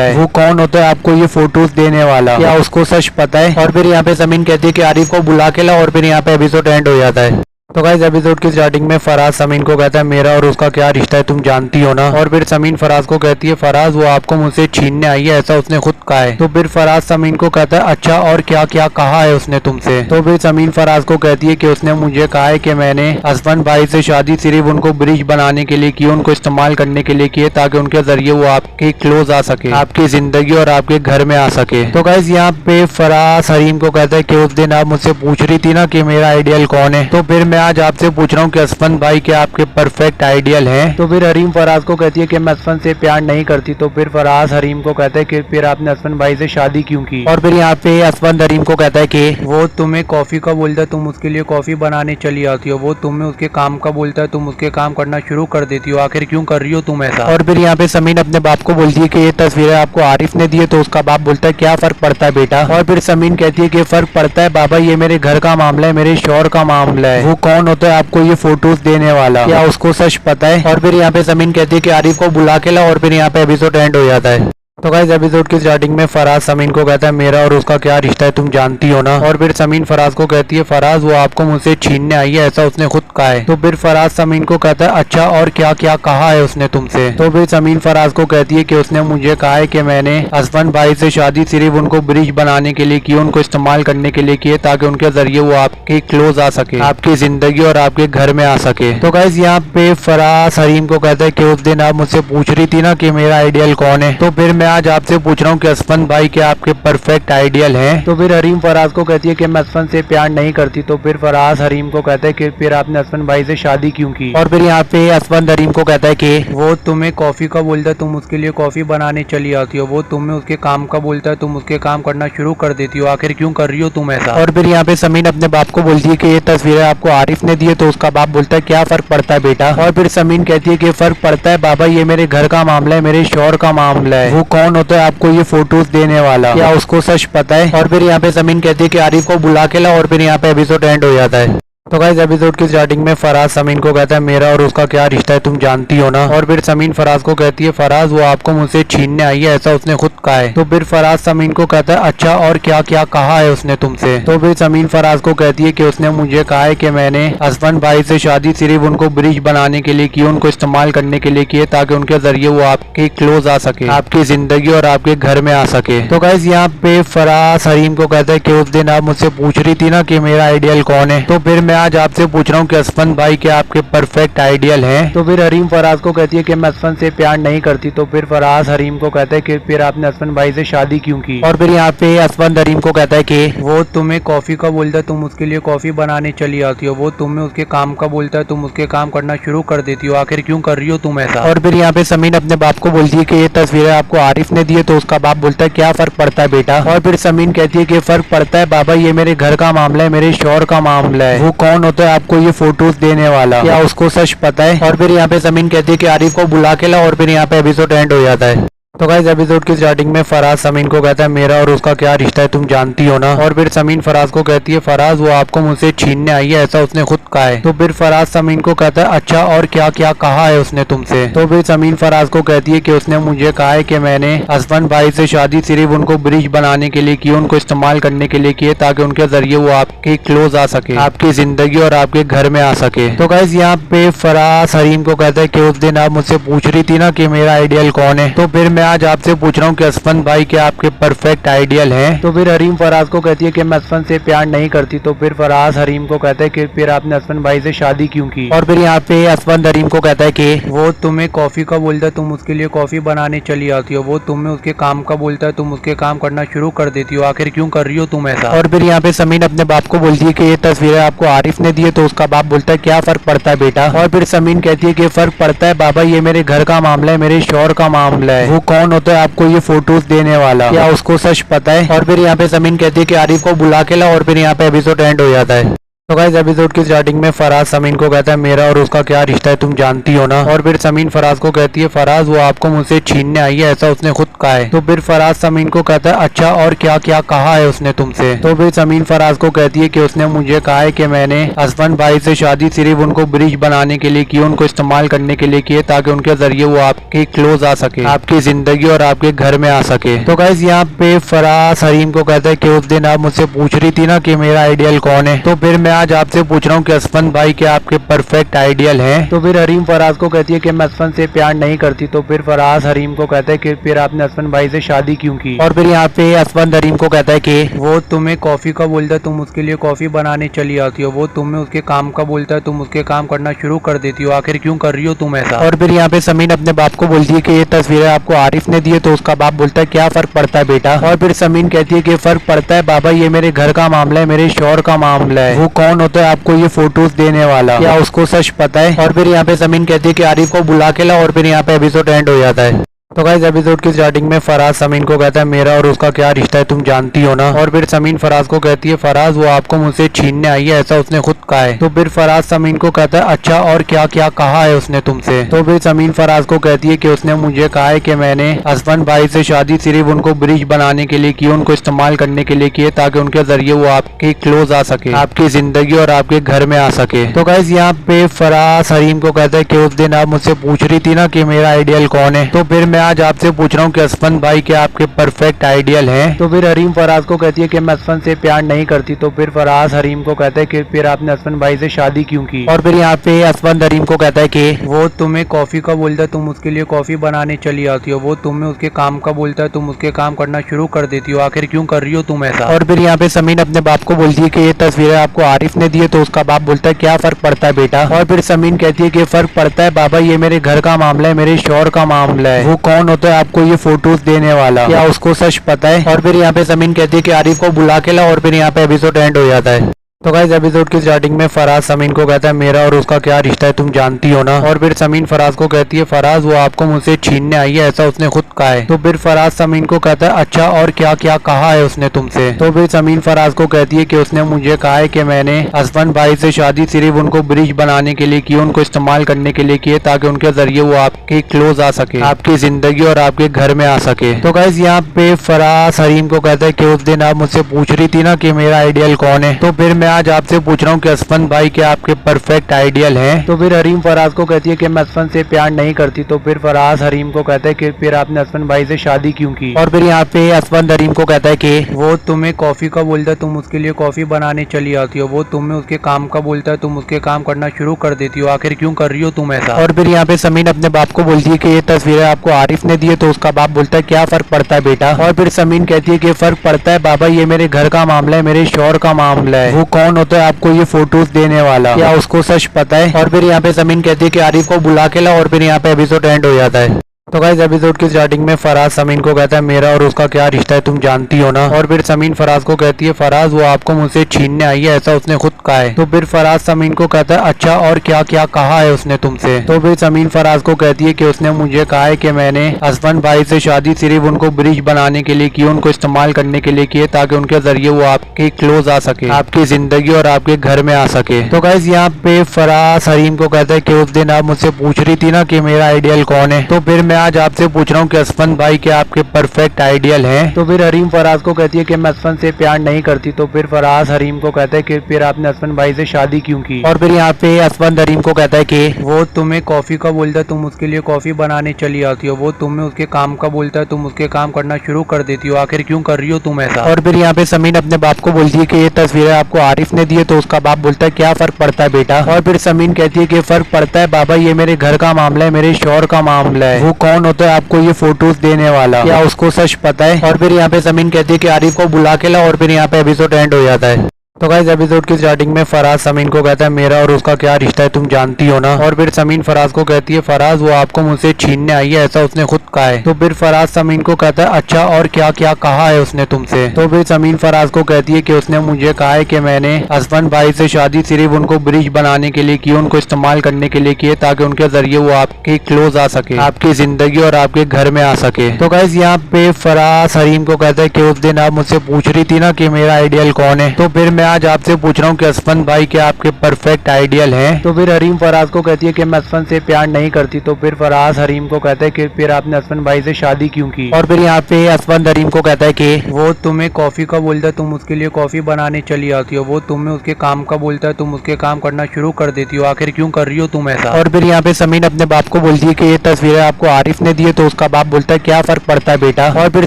है। वो कौन होता है आपको ये फोटोज देने वाला? क्या उसको सच पता है? और फिर यहाँ पे समीन कहती है कि आरिफ को बुला के ला। और फिर यहाँ पे एपिसोड एंड हो जाता है। तो गाइस एपिसोड की स्टार्टिंग में फराज समीन को कहता है मेरा और उसका क्या रिश्ता है तुम जानती हो ना। और फिर समीन फराज को कहती है फराज वो आपको मुझसे छीनने आई है, ऐसा उसने खुद कहा है। तो फिर फराज समीन को कहता है अच्छा और क्या क्या कहा है उसने तुमसे? तो फिर समीन फराज को कहती है कि उसने मुझे कहा है कि मैंने असफन भाई से शादी सिर्फ उनको ब्रिज बनाने के लिए की, उनको इस्तेमाल करने के लिए की, ताकि उनके जरिए वो आपके क्लोज आ सके, आपकी जिंदगी और आपके घर में आ सके। तो गाइस यहाँ पे फराज हरीम को कहता है कि उस दिन आप मुझसे पूछ रही थी ना कि मेरा आइडियल कौन है, तो फिर मैं आज आपसे पूछ रहा हूँ कि असफन भाई क्या आपके परफेक्ट आइडियल हैं? तो फिर हरीम फराज को कहती है कि मैं असफन से प्यार नहीं करती। तो फिर फराज हरीम को कहता है कि फिर आपने असफन भाई से शादी क्यों की? और फिर यहाँ पे असफन हरीम को कहता है कि वो तुम्हें कॉफी का बोलता है, तुम उसके लिए कॉफी बनाने चली आती हो। वो तुम्हें उसके काम का बोलता है, तुम उसके काम करना शुरू कर देती हो। आखिर क्यों कर रही हो तुम ऐसा? और फिर यहाँ पे समीन अपने बाप को बोलती है कि ये तस्वीरें आपको आरिफ ने दी है। तो उसका बाप बोलता है क्या फर्क पड़ता है बेटा? और फिर समीन कहती है कि फर्क पड़ता है बाबा, ये मेरे घर का मामला है, मेरे शौहर का मामला है। वो कौन होता है आपको ये फोटोज देने वाला? क्या उसको सच पता है? और फिर यहाँ पे समीन कहती है कि आरिफ को बुला के ला। और फिर यहाँ पे एपिसोड एंड हो जाता है। तो गाइस एपिसोड की स्टार्टिंग में फराज समीन को कहता है मेरा और उसका क्या रिश्ता है तुम जानती हो ना। और फिर समीन फराज को कहती है फराज वो आपको मुझसे छीनने आई है, ऐसा उसने खुद कहा है। तो फिर फराज समीन को कहता है अच्छा और क्या क्या कहा है उसने तुमसे? तो फिर समीन फराज को कहती है कि उसने मुझे कहा है कि मैंने असफन भाई से शादी सिर्फ उनको ब्रिज बनाने के लिए की, उनको इस्तेमाल करने के लिए की, ताकि उनके जरिए वो आपके क्लोज आ सके, आपकी जिंदगी और आपके घर में आ सके। तो गाइस यहाँ पे फराज हरीम को कहता है कि उस दिन आप मुझसे पूछ रही थी ना कि मेरा आइडियल कौन है, तो फिर मैं आज आपसे पूछ रहा हूँ कि असफन भाई क्या आपके परफेक्ट आइडियल हैं? तो फिर हरीम फराज को कहती है कि मैं असफन से प्यार नहीं करती। तो फिर फराज हरीम को कहता है कि फिर आपने असफन भाई से शादी क्यों की? और फिर यहाँ पे असफन हरीम को कहता है कि वो तुम्हें कॉफी का बोलता है, तुम उसके लिए कॉफी बनाने चली आती हो। वो तुम्हें उसके काम का बोलता है, तुम उसके काम करना शुरू कर देती हो। आखिर क्यों कर रही हो तुम ऐसा? और फिर यहाँ पे समीन अपने बाप को बोलती है कि ये तस्वीरें आपको आरिफ ने दी है। तो उसका बाप बोलता है क्या फर्क पड़ता है बेटा? और फिर समीन कहती है कि फर्क पड़ता है बाबा, ये मेरे घर का मामला है, मेरे शौहर का मामला है। वो कौन होता है आपको ये फोटोज देने वाला? क्या उसको सच पता है? और फिर यहाँ पे समीन कहती है कि आरिफ को बुला के ला। और फिर यहाँ पे एपिसोड एंड हो जाता है। तो गाइस एपिसोड की स्टार्टिंग में फराज समीन को कहता है मेरा और उसका क्या रिश्ता है तुम जानती हो ना। और फिर समीन फराज को कहती है फराज वो आपको मुझसे छीनने आई है, ऐसा उसने खुद कहा है। तो फिर फराज समीन को कहता है अच्छा और क्या क्या कहा है उसने तुमसे? तो फिर समीन फराज को कहती है कि उसने मुझे कहा है कि मैंने असफन भाई से शादी सिर्फ उनको ब्रिज बनाने के लिए की, उनको इस्तेमाल करने के लिए की, ताकि उनके जरिए वो आपके क्लोज आ सके, आपकी जिंदगी और आपके घर में आ सके। तो गाइस यहाँ पे फराज हरीम को कहता है कि उस दिन आप मुझसे पूछ रही थी ना कि मेरा आइडियल कौन है, तो फिर मैं आज आपसे पूछ रहा हूँ कि असफन भाई क्या आपके परफेक्ट आइडियल हैं? तो फिर हरीम फराज को कहती है कि मैं असफन से प्यार नहीं करती। तो फिर फराज हरीम को कहता है कि फिर आपने असफन भाई से शादी क्यों की? और फिर यहाँ पे असफन हरीम को कहता है कि वो तुम्हें कॉफी का बोलता है, तुम उसके लिए कॉफी बनाने चली आती हो। वो तुम्हें उसके काम का बोलता है, तुम उसके काम करना शुरू कर देती हो। आखिर क्यों कर रही हो तुम ऐसा? और फिर यहाँ पे समीन अपने बाप को बोलती है कि ये तस्वीरें आपको आरिफ ने दी है। तो उसका बाप बोलता है क्या फर्क पड़ता है बेटा? और फिर समीन कहती है कि फर्क पड़ता है बाबा, ये मेरे घर का मामला है, मेरे शौहर का मामला है। वो कौन होता है आपको ये फोटोज देने वाला? क्या उसको सच पता है? और फिर यहाँ पे समीन कहती है कि आरिफ को बुला के ला। और फिर यहाँ पे एपिसोड एंड हो जाता है। तो गाइस एपिसोड की स्टार्टिंग में फराज समीन को कहता है मेरा और उसका क्या रिश्ता है तुम जानती हो ना। और फिर समीन फराज को कहती है फराज वो आपको मुझसे छीनने आई है, ऐसा उसने खुद कहा है। तो फिर फराज समीन को कहता है अच्छा और क्या क्या कहा है उसने तुमसे? तो फिर समीन फराज को कहती है कि उसने मुझे कहा है कि मैंने असफन भाई से शादी सिर्फ उनको ब्रिज बनाने के लिए की, उनको इस्तेमाल करने के लिए की, ताकि उनके जरिए वो आपके क्लोज आ सके, आपकी जिंदगी और आपके घर में आ सके। तो गाइस यहाँ पे फराज हरीम को कहता है कि उस दिन आप मुझसे पूछ रही थी ना कि मेरा आइडियल कौन है, तो फिर मैं आज आपसे पूछ रहा हूँ कि असफन भाई क्या आपके परफेक्ट आइडियल हैं? तो फिर हरीम फराज को कहती है कि मैं असफन से प्यार नहीं करती। तो फिर फराज हरीम को कहता है कि फिर आपने असफन भाई से शादी क्यों की? और फिर यहाँ पे असफन हरीम को कहता है कि वो तुम्हें कॉफी का बोलता है, तुम उसके लिए कॉफी बनाने चली आती हो। वो तुम्हें उसके काम का बोलता है, तुम उसके काम करना शुरू कर देती हो। आखिर क्यों कर रही हो तुम ऐसा? और फिर यहाँ पे समीन अपने बाप को बोलती है कि ये तस्वीरें आपको आरिफ ने दी है। तो उसका बाप बोलता है क्या फर्क पड़ता है बेटा? और फिर समीन कहती है कि फर्क पड़ता है बाबा, ये मेरे घर का मामला है, मेरे शौहर का मामला है। वो कौन होता है आपको ये फोटोज देने वाला, क्या उसको सच पता है? और फिर यहाँ पे समीन कहती है कि आरिफ को बुला के ला, और फिर यहाँ पे एपिसोड एंड हो जाता है। तो गाइस एपिसोड की स्टार्टिंग में फराज समीन को कहता है मेरा और उसका क्या रिश्ता है तुम जानती हो ना। और फिर समीन फराज को कहती है फराज वो आपको मुझसे छीनने आई है, ऐसा उसने खुद कहा है। तो फिर फराज समीन को कहता है अच्छा और क्या क्या कहा है उसने तुमसे? तो फिर समीन फराज को कहती है कि उसने मुझे कहा है कि मैंने हसबैंड भाई से शादी सिर्फ उनको ब्रिज बनाने के लिए की, उनको इस्तेमाल करने के लिए किए ताकि उनके जरिए वो आपके क्लोज आ सके, आपकी जिंदगी और आपके घर में आ सके। तो गाइस यहाँ पे फराज हरीम को कहता है कि उस दिन आप मुझसे पूछ रही थी ना कि मेरा आइडियल कौन है, तो फिर मैं आज आपसे पूछ रहा हूँ कि हसबैंड भाई क्या आपके परफेक्ट आइडियल हैं? तो फिर हरीम फराज को कहती है कि मैं हसबैंड से प्यार नहीं करती। तो फिर फराज हरीम को कहता है कि फिर आपने हसबैंड भाई से शादी क्यों की? और फिर यहाँ पे हसबैंड हरीम को कहता है कि वो तुम्हें कॉफी का बोलता है तुम उसके लिए कॉफी बनाने चली आती हो, वो तुम्हें उसके काम का बोलता है तुम उसके काम करना शुरू कर देती हो, आखिर क्यों कर रही हो तुम ऐसा? और फिर यहाँ पे समीन अपने बाप को बोलती है कि ये तस्वीरें आपको आरिफ ने दी है। तो उसका बाप बोलता है क्या फर्क पड़ता है बेटा? और फिर समीन कहती है कि फर्क पड़ता है बाबा, ये मेरे घर का मामला है, मेरे शौहर का मामला है, वो कौन होता है आपको ये फोटोज देने वाला, क्या उसको सच पता है? और फिर यहाँ पे समीन कहती है कि आरिफ को बुला के ला, और फिर यहाँ पे एपिसोड एंड हो जाता है। तो गाइस एपिसोड की स्टार्टिंग में फराज समीन को कहता है मेरा और उसका क्या रिश्ता है तुम जानती हो ना। और फिर समीन फराज को कहती है फराज वो आपको मुझसे छीनने आई है, ऐसा उसने खुद कहा है। तो फिर फराज समीन को कहता है अच्छा और क्या क्या कहा है उसने तुमसे? तो फिर समीन फराज को कहती है कि उसने मुझे कहा है कि मैंने हसबैंड भाई से शादी सिर्फ उनको ब्रिज बनाने के लिए की, उनको इस्तेमाल करने के लिए किए ताकि उनके जरिए वो आपके क्लोज आ सके, आपकी जिंदगी और आपके घर में आ सके। तो गाइस यहाँ पे फराज हरीम को कहता है कि उस दिन आप मुझसे पूछ रही थी ना कि मेरा आइडियल कौन है, तो फिर मैं आज आपसे पूछ रहा हूँ कि हसबैंड भाई क्या आपके परफेक्ट आइडियल हैं? तो फिर हरीम फराज को कहती है कि मैं हसबैंड से प्यार नहीं करती। तो फिर फराज हरीम को कहता है कि फिर आपने हसबैंड भाई से शादी क्यों की? और फिर यहाँ पे हसबैंड हरीम को कहता है कि वो तुम्हें कॉफी का बोलता है तुम उसके लिए कॉफी बनाने चली आती हो, वो तुम्हें उसके काम का बोलता है तुम उसके काम करना शुरू कर देती हो, आखिर क्यों कर रही हो तुम ऐसा? और फिर यहाँ पे समीन अपने बाप को बोलती है कि ये तस्वीरें आपको आरिफ ने दी है। तो उसका बाप बोलता है क्या फर्क पड़ता है बेटा? और फिर समीन कहती है कि फर्क पड़ता है बाबा, ये मेरे घर का मामला है, मेरे शौहर का मामला है, वो कौन होता है आपको ये फोटोज देने वाला, क्या उसको सच पता है? और फिर यहाँ पे समीन कहती है कि आरिफ को बुला के ला, और फिर यहाँ पे एपिसोड एंड हो जाता है। तो गाइस एपिसोड की स्टार्टिंग में फराज समीन को कहता है मेरा और उसका क्या रिश्ता है तुम जानती हो ना। और फिर समीन फराज को कहती है फराज वो आपको मुझसे छीनने आई है, ऐसा उसने खुद कहा है। तो फिर फराज समीन को कहता है अच्छा और क्या क्या कहा है उसने तुमसे? तो फिर समीन फराज को कहती है कि उसने मुझे कहा है कि मैंने हसबैंड भाई से शादी सिर्फ उनको ब्रिज बनाने के लिए की, उनको इस्तेमाल करने के लिए किए ताकि उनके जरिए वो आपके क्लोज आ सके, आपकी जिंदगी और आपके घर में आ सके। तो गाइस यहाँ पे फराज हरीम को कहता है कि उस दिन आप मुझसे पूछ रही थी ना कि मेरा आइडियल कौन है, तो फिर मैं आज आपसे पूछ रहा हूँ कि हसबैंड भाई क्या आपके परफेक्ट आइडियल हैं? तो फिर हरीम फराज को कहती है कि मैं हसबैंड से प्यार नहीं करती। तो फिर फराज हरीम को कहता है कि फिर आपने हसबैंड भाई से शादी क्यों की? और फिर यहाँ पे हसबैंड हरीम को कहता है कि वो तुम्हें कॉफी का बोलता है तुम उसके लिए कॉफी बनाने चली आती हो, वो तुम्हें उसके काम का बोलता है तुम उसके काम करना शुरू कर देती हो, आखिर क्यों कर रही हो तुम ऐसा? और फिर यहाँ पे समीन अपने बाप को बोलती है कि ये तस्वीरें आपको आरिफ ने दी है। तो उसका बाप बोलता है क्या फर्क पड़ता है बेटा? और फिर समीन कहती है कि फर्क पड़ता है बाबा, ये मेरे घर का मामला है, मेरे शौहर का मामला है, वो कौन होता है आपको ये फोटोज देने वाला, क्या उसको सच पता है? और फिर यहाँ पे समीन कहती है कि आरिफ को बुला के ला, और फिर यहाँ पे एपिसोड एंड हो जाता है। तो गाइस एपिसोड की स्टार्टिंग में फराज समीन को कहता है मेरा और उसका क्या रिश्ता है तुम जानती हो ना। और फिर समीन फराज को कहती है फराज वो आपको मुझसे छीनने आई है, ऐसा उसने खुद कहा है। तो फिर फराज समीन को कहता है अच्छा और क्या क्या कहा है उसने तुमसे? तो फिर समीन फराज को कहती है कि उसने मुझे कहा है कि मैंने हसबैंड भाई से शादी सिर्फ उनको ब्रिज बनाने के लिए की, उनको इस्तेमाल करने के लिए किए ताकि उनके जरिए वो आपके क्लोज आ सके, आपकी जिंदगी और आपके घर में आ सके। तो गाइस यहाँ पे फराज हरीम को कहता है कि उस दिन आप मुझसे पूछ रही थी ना कि मेरा आइडियल कौन है, तो फिर मैं आज आपसे पूछ रहा हूँ कि हसबैंड भाई क्या आपके परफेक्ट आइडियल हैं? तो फिर हरीम फराज को कहती है कि मैं हसबैंड से प्यार नहीं करती। तो फिर फराज हरीम को कहता है कि फिर आपने हसबैंड भाई से शादी क्यों की? और फिर यहाँ पे हसबैंड हरीम को कहता है कि वो तुम्हें कॉफी का बोलता है तुम उसके लिए कॉफी बनाने चली आती हो, वो तुम्हें उसके काम का बोलता है तुम उसके काम करना शुरू कर देती हो, आखिर क्यों कर रही हो तुम ऐसा? और फिर यहाँ पे समीन अपने बाप को बोलती है कि ये तस्वीरें आपको आरिफ ने दी है। तो उसका बाप बोलता है क्या फर्क पड़ता है बेटा? और फिर समीन कहती है कि फर्क पड़ता है बाबा, ये मेरे घर का मामला है, मेरे शौहर का मामला है, वो कौन होता है आपको ये फोटोज देने वाला, क्या उसको सच पता है? और फिर यहाँ पे समीन कहती है कि आरिफ को बुला के ला, और फिर यहाँ पे एपिसोड एंड हो जाता है। तो गाइस एपिसोड की स्टार्टिंग में फराज समीन को कहता है मेरा और उसका क्या रिश्ता है तुम जानती हो ना। और फिर समीन फराज को कहती है फराज वो आपको मुझसे छीनने आई है, ऐसा उसने खुद कहा है। तो फिर फराज समीन को कहता है अच्छा और क्या क्या कहा है उसने तुमसे। तो फिर समीन फराज को कहती है कि उसने मुझे कहा है कि मैंने हसबैंड भाई से शादी सिर्फ उनको ब्रिज बनाने के लिए की, उनको इस्तेमाल करने के लिए किए ताकि उनके जरिए वो आपके क्लोज आ सके, आपकी जिंदगी और आपके घर में आ सके। तो गाइस यहाँ पे फराज हरीम को कहता है कि उस दिन आप मुझसे पूछ रही थी ना कि मेरा आइडियल कौन है, तो फिर मैं आज आपसे पूछ रहा हूँ कि हसबैंड भाई क्या आपके परफेक्ट आइडियल हैं। तो फिर हरीम फराज को कहती है कि मैं हसबैंड से प्यार नहीं करती। तो फिर फराज हरीम को कहता है कि फिर आपने हसबैंड भाई से शादी क्यों की। और फिर यहाँ पे हसबैंड हरीम को कहता है कि वो तुम्हें कॉफी का बोलता है तुम उसके लिए कॉफी बनाने चली आती हो, वो तुम्हें उसके काम का बोलता है तुम उसके काम करना शुरू कर देती हो, आखिर क्यों कर रही हो तुम ऐसा। और फिर यहाँ पे समीन अपने बाप को बोलती है कि ये तस्वीरें आपको आरिफ ने दी है। तो उसका बाप बोलता है क्या फर्क पड़ता है बेटा। और फिर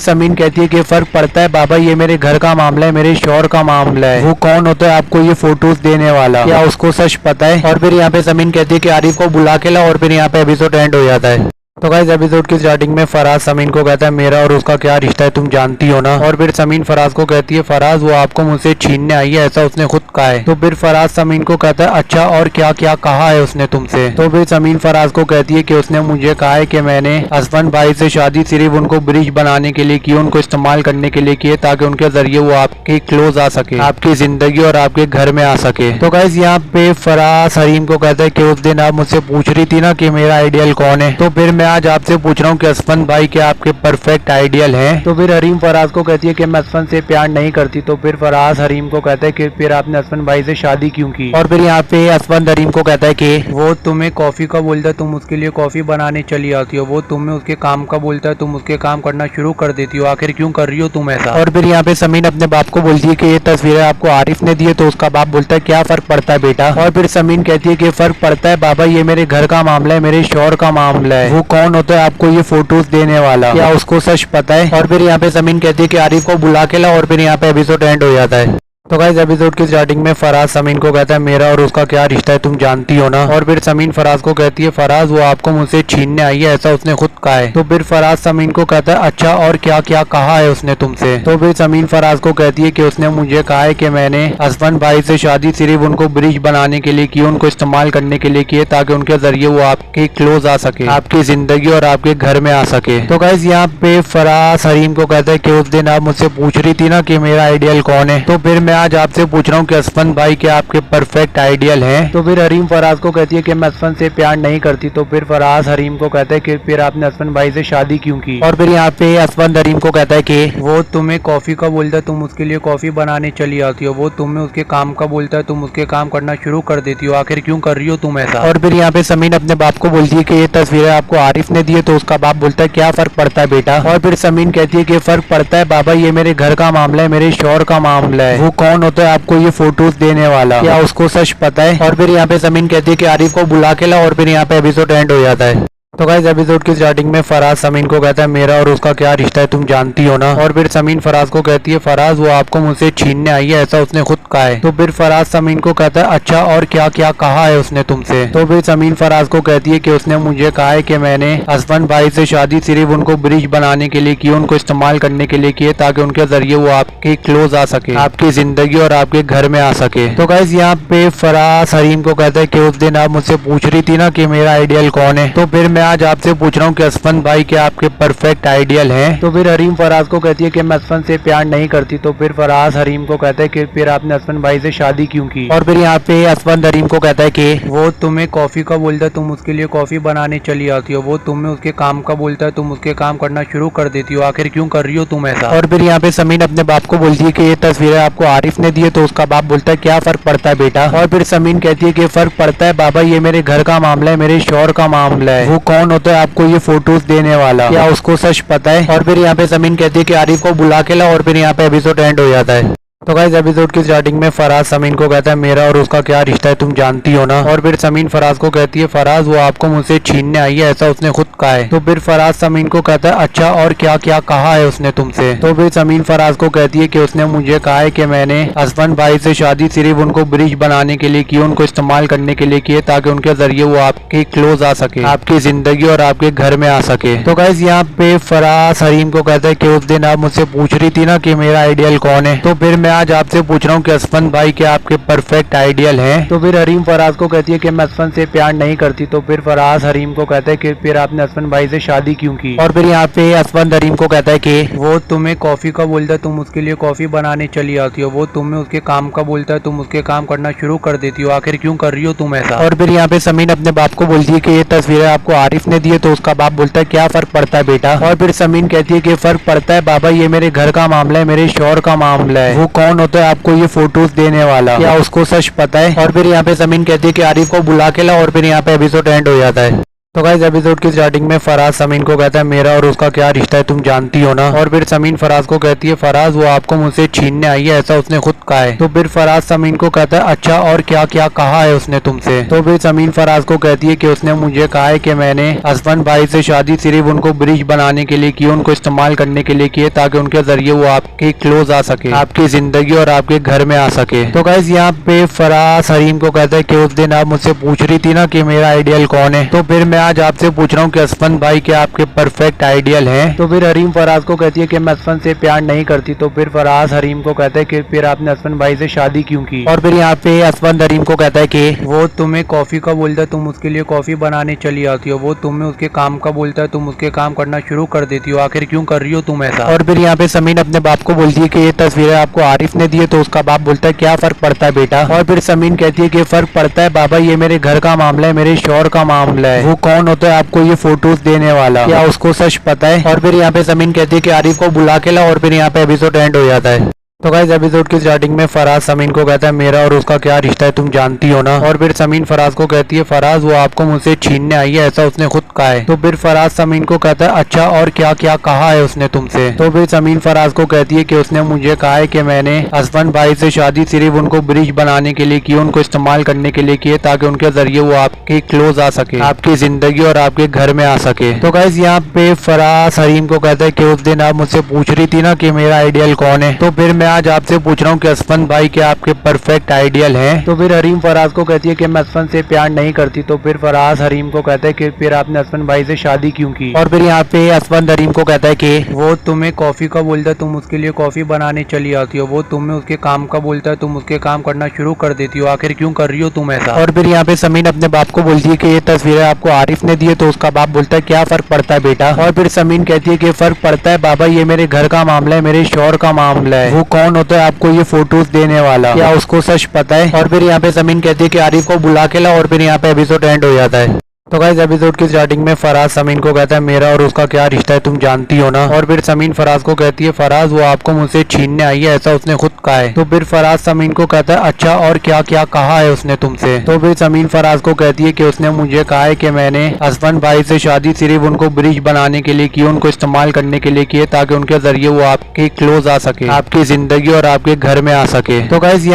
समीन कहती है कि फर्क पड़ता है बाबा, ये मेरे घर का मामला है, मेरे शौहर का मामला है, वो कौन होता है आपको ये फोटोज देने वाला, क्या उसको सच पता है। और फिर यहाँ पे समीन कहती है कि आरिफ को बुला के ला। और फिर यहाँ पे एपिसोड एंड हो जाता है। तो गाइस एपिसोड की स्टार्टिंग में फराज समीन को कहता है मेरा और उसका क्या रिश्ता है तुम जानती हो ना। और फिर समीन फराज को कहती है फराज वो आपको मुझसे छीनने आई है, ऐसा उसने खुद कहा है। तो फिर फराज समीन को कहता है अच्छा और क्या क्या कहा है उसने तुमसे। तो फिर समीन फराज को कहती है कि उसने मुझे कहा है कि मैंने हसबैंड भाई से शादी सिर्फ उनको ब्रिज बनाने के लिए की, उनको इस्तेमाल करने के लिए किए ताकि उनके जरिए वो आपके क्लोज आ सके, आपकी जिंदगी और आपके घर में आ सके। तो गाइस यहाँ पे फराज हरीम को कहता है कि उस दिन आप मुझसे पूछ रही थी ना कि मेरा आइडियल कौन है, तो फिर मैं आज आपसे पूछ रहा हूँ कि हसबैंड भाई क्या आपके परफेक्ट आइडियल हैं। तो फिर हरीम फराज को कहती है कि मैं हसबैंड से प्यार नहीं करती। तो फिर फराज हरीम को कहता है कि फिर आपने हसबैंड भाई से शादी क्यों की। और फिर यहाँ पे हसबैंड हरीम को कहता है कि वो तुम्हें कॉफी का बोलता है तुम उसके लिए कॉफी बनाने चली आती हो, वो तुम्हें उसके काम का बोलता है तुम उसके काम करना शुरू कर देती हो, आखिर क्यों कर रही हो तुम ऐसा। और फिर यहाँ पे समीन अपने बाप को बोलती है कि ये तस्वीरें आपको आरिफ ने दी है। तो उसका बाप बोलता है क्या फर्क पड़ता है बेटा। और फिर समीन कहती है कि फर्क पड़ता है बाबा, ये मेरे घर का मामला है, मेरे शौहर का मामला है, वो कौन होता है आपको ये फोटोज देने वाला, क्या उसको सच पता है। और फिर यहाँ पे समीन कहती है कि आरिफ को बुला के ला। और फिर यहाँ पे एपिसोड एंड हो जाता है। तो गाइस एपिसोड की स्टार्टिंग में फराज समीन को कहता है मेरा और उसका क्या रिश्ता है तुम जानती हो ना। और फिर समीन फराज को कहती है फराज वो आपको मुझसे छीनने आई है, ऐसा उसने खुद कहा है। तो फिर फराज समीन को कहता है अच्छा और क्या क्या कहा है उसने तुमसे। तो फिर समीन फराज को कहती है कि उसने मुझे कहा है कि मैंने हसबैंड भाई से शादी सिर्फ उनको ब्रिज बनाने के लिए की, उनको इस्तेमाल करने के लिए किए ताकि उनके जरिए वो आपके क्लोज आ सके, आपकी जिंदगी और आपके घर में आ सके। तो गाइस यहाँ पे फराज हरीम को कहता है कि उस दिन आप मुझसे पूछ रही थी ना कि मेरा आइडियल कौन है, तो फिर मैं आज आपसे पूछ रहा हूँ कि हसबैंड भाई क्या आपके परफेक्ट आइडियल हैं। तो फिर हरीम फराज को कहती है कि मैं हसबैंड से प्यार नहीं करती। तो फिर फराज हरीम को कहता है कि फिर आपने हसबैंड भाई से शादी क्यों की। और फिर यहाँ पे हसबैंड हरीम को कहता है कि वो तुम्हें कॉफी का बोलता है तुम उसके लिए कॉफी बनाने चली आती हो, वो तुम्हें उसके काम का बोलता है तुम उसके काम करना शुरू कर देती हो, आखिर क्यों कर रही हो तुम ऐसा। और फिर यहाँ पे समीन अपने बाप को बोलती है कि ये तस्वीरें आपको आरिफ ने दी है। तो उसका बाप बोलता है क्या फर्क पड़ता है बेटा। और फिर समीन कहती है कि फर्क पड़ता है बाबा, ये मेरे घर का मामला है, मेरे शौहर का मामला है, वो कौन होता है आपको ये फोटोज देने वाला, क्या उसको सच पता है। और फिर यहाँ पे समीन कहती है कि आरिफ को बुला के ला। और फिर यहाँ पे एपिसोड एंड हो जाता है। तो गाइस एपिसोड की स्टार्टिंग में फराज समीन को कहता है मेरा और उसका क्या रिश्ता है तुम जानती हो ना। और फिर समीन फराज को कहती है फराज वो आपको मुझसे छीनने आई है, ऐसा उसने खुद कहा है। तो फिर फराज समीन को कहता है अच्छा और क्या क्या कहा है उसने तुमसे। तो फिर समीन फराज को कहती है कि उसने मुझे कहा है कि मैंने हसबैंड भाई से शादी सिर्फ उनको ब्रिज बनाने के लिए की, उनको इस्तेमाल करने के लिए किए ताकि उनके जरिए वो आपके क्लोज आ सके, आपकी जिंदगी और आपके घर में आ सके। तो गाइस यहाँ पे फराज हरीम को कहता है कि उस दिन आप मुझसे पूछ रही थी ना कि मेरा आइडियल कौन है, तो फिर मैं आज आपसे पूछ रहा हूँ कि हसबैंड भाई क्या आपके परफेक्ट आइडियल हैं। तो फिर हरीम फराज को कहती है कि मैं हसबैंड से प्यार नहीं करती। तो फिर फराज हरीम को कहता है कि फिर आपने हसबैंड भाई से शादी क्यों की। और फिर यहाँ पे हसबैंड हरीम को कहता है कि वो तुम्हें कॉफी का बोलता है तुम उसके लिए कॉफी बनाने चली आती हो, वो तुम्हें उसके काम का बोलता है तुम उसके काम करना शुरू कर देती हो, आखिर क्यों कर रही हो तुम ऐसा। और फिर यहाँ पे समीन अपने बाप को बोलती है कि ये तस्वीरें आपको आरिफ ने दी है। तो उसका बाप बोलता है क्या फर्क पड़ता है बेटा। और फिर समीन कहती है कि फर्क पड़ता है बाबा, ये मेरे घर का मामला है, मेरे शौहर का मामला है, वो कौन होता है आपको ये फोटोज देने वाला, क्या उसको सच पता है। और फिर यहाँ पे समीन कहती है कि आरिफ को बुला के ला। और फिर यहाँ पे एपिसोड एंड हो जाता है। तो गाइस एपिसोड की स्टार्टिंग में फराज समीन को कहता है मेरा और उसका क्या रिश्ता है तुम जानती हो ना। और फिर समीन फराज को कहती है फराज वो आपको मुझसे छीनने आई है, ऐसा उसने खुद कहा है। तो फिर फराज समीन को कहता है अच्छा और क्या क्या कहा है उसने तुमसे। तो फिर समीन फराज को कहती है कि उसने मुझे कहा है कि मैंने हसबैंड भाई से शादी सिर्फ उनको ब्रिज बनाने के लिए की, उनको इस्तेमाल करने के लिए किए ताकि उनके जरिए वो आपके क्लोज आ सके, आपकी जिंदगी और आपके घर में आ सके। तो गाइस यहाँ पे फराज हरीम को कहता है कि उस दिन आप मुझसे पूछ रही थी ना कि मेरा आइडियल कौन है, तो फिर मैं आज आपसे पूछ रहा हूँ कि असफन भाई क्या आपके परफेक्ट आइडियल हैं? तो फिर हरीम फराज को कहती है कि मैं असफन से प्यार नहीं करती। तो फिर फराज हरीम को कहता है कि फिर आपने असफन भाई से शादी क्यों की? और फिर यहाँ पे असफन हरीम को कहता है कि वो तुम्हें कॉफी का बोलता है, तुम उसके लिए कॉफी बनाने चली आती हो। वो तुम्हें उसके काम का बोलता है, तुम उसके काम करना शुरू कर देती हो। आखिर क्यों कर रही हो तुम ऐसा? और फिर यहाँ पे समीन अपने बाप को बोलती है कि ये तस्वीरें आपको आरिफ ने दी है। तो उसका बाप बोलता है क्या फर्क पड़ता है बेटा? और फिर समीन कहती है कि फर्क पड़ता है बाबा, ये मेरे घर का मामला है, मेरे शौहर का मामला है। वो कौन होता है आपको ये फोटोज देने वाला? क्या उसको सच पता है? और फिर यहाँ पे समीन कहती है कि आरिफ को बुला के ला। और फिर यहाँ पे एपिसोड एंड हो जाता है। तो गाइस एपिसोड की स्टार्टिंग में फराज समीन को कहता है मेरा और उसका क्या रिश्ता है तुम जानती हो ना। और फिर समीन फराज को कहती है फराज वो आपको मुझसे छीनने आई है, ऐसा उसने खुद कहा है। तो फिर फराज समीन को कहता है अच्छा और क्या क्या कहा है उसने तुमसे? तो फिर समीन फराज को कहती है कि उसने मुझे कहा है कि मैंने असफन भाई से शादी सिर्फ उनको ब्रिज बनाने के लिए की, उनको इस्तेमाल करने के लिए किए ताकि उनके जरिए वो आपके क्लोज आ सके, आपकी जिंदगी और आपके घर में आ सके। तो गाइस यहाँ पे फराज हरीम को कहता है कि उस दिन आप मुझसे पूछ रही थी ना कि मेरा आइडियल कौन है, तो फिर मैं आज आपसे पूछ रहा हूँ कि असफन भाई क्या आपके परफेक्ट आइडियल हैं? तो फिर हरीम फराज को कहती है कि मैं असफन से प्यार नहीं करती। तो फिर फराज हरीम को कहता है कि फिर आपने असफन भाई से शादी क्यों की? और फिर यहाँ पे असफन हरीम को कहता है कि वो तुम्हें कॉफी का बोलता है, तुम उसके लिए कॉफी बनाने चली आती हो। वो तुम्हें उसके काम का बोलता है, तुम उसके काम करना शुरू कर देती हो। आखिर क्यों कर रही हो तुम ऐसा? और फिर यहाँ पे समीन अपने बाप को बोलती है कि ये तस्वीरें आपको आरिफ ने दी है। तो उसका बाप बोलता है क्या फर्क पड़ता है बेटा? और फिर समीन कहती है कि फर्क पड़ता है बाबा, ये मेरे घर का मामला है, मेरे शौहर का मामला है। वो कौन होता है आपको ये फोटोज देने वाला? क्या उसको सच पता है? और फिर यहाँ पे समीन कहती है कि आरिफ को बुला के ला। और फिर यहाँ पे एपिसोड एंड हो जाता है। तो गाइस एपिसोड की स्टार्टिंग में फराज समीन को कहता है मेरा और उसका क्या रिश्ता है तुम जानती हो ना। और फिर समीन फराज को कहती है फराज वो आपको मुझसे छीनने आई है, ऐसा उसने खुद कहा है। तो फिर फराज समीन को कहता है अच्छा और क्या क्या कहा है उसने तुमसे? तो फिर समीन फराज को कहती है कि उसने मुझे कहा है कि मैंने असफन भाई से शादी सिर्फ उनको ब्रिज बनाने के लिए की, उनको इस्तेमाल करने के लिए किए ताकि उनके जरिए वो आपके क्लोज आ सके, आपकी जिंदगी और आपके घर में आ सके। तो गाइस यहाँ पे फराज हरीम को कहता है कि उस दिन आप मुझसे पूछ रही थी ना कि मेरा आइडियल कौन है, तो फिर मैं आज आपसे पूछ रहा हूँ कि असफन भाई क्या आपके परफेक्ट आइडियल हैं? तो फिर हरीम फराज को कहती है कि मैं असफन से प्यार नहीं करती। तो फिर फराज हरीम को कहता है कि फिर आपने असफन भाई से शादी क्यों की? और फिर यहाँ पे असफन हरीम को कहता है कि वो तुम्हें कॉफी का बोलता है, तुम उसके लिए कॉफी बनाने चली आती हो। वो तुम्हें उसके काम का बोलता है, तुम उसके काम करना शुरू कर देती हो। आखिर क्यों कर रही हो तुम ऐसा? और फिर यहाँ पे समीन अपने बाप को बोलती है कि ये तस्वीरें आपको आरिफ ने दी है। तो उसका बाप बोलता है क्या फर्क पड़ता है बेटा? और फिर समीन कहती है कि फर्क पड़ता है बाबा, ये मेरे घर का मामला है, मेरे शौहर का मामला है। वो कौन होता है आपको ये फोटोज देने वाला? क्या उसको सच पता है? और फिर यहाँ पे समीन कहती है कि आरिफ को बुला के ला। और फिर यहाँ पे एपिसोड एंड हो जाता है। तो गाइस एपिसोड की स्टार्टिंग में फराज समीन को कहता है मेरा और उसका क्या रिश्ता है तुम जानती हो ना। और फिर समीन फराज को कहती है फराज वो आपको मुझसे छीनने आई है, ऐसा उसने खुद कहा है। तो फिर फराज समीन को कहता है अच्छा और क्या क्या कहा है उसने तुमसे? तो फिर समीन फराज को कहती है कि उसने मुझे कहा है कि मैंने असफन भाई से शादी सिर्फ उनको ब्रिज बनाने के लिए की, उनको इस्तेमाल करने के लिए किए ताकि उनके जरिए वो आपके क्लोज आ सके, आपकी जिंदगी और आपके घर में आ सके। तो गाइस यहाँ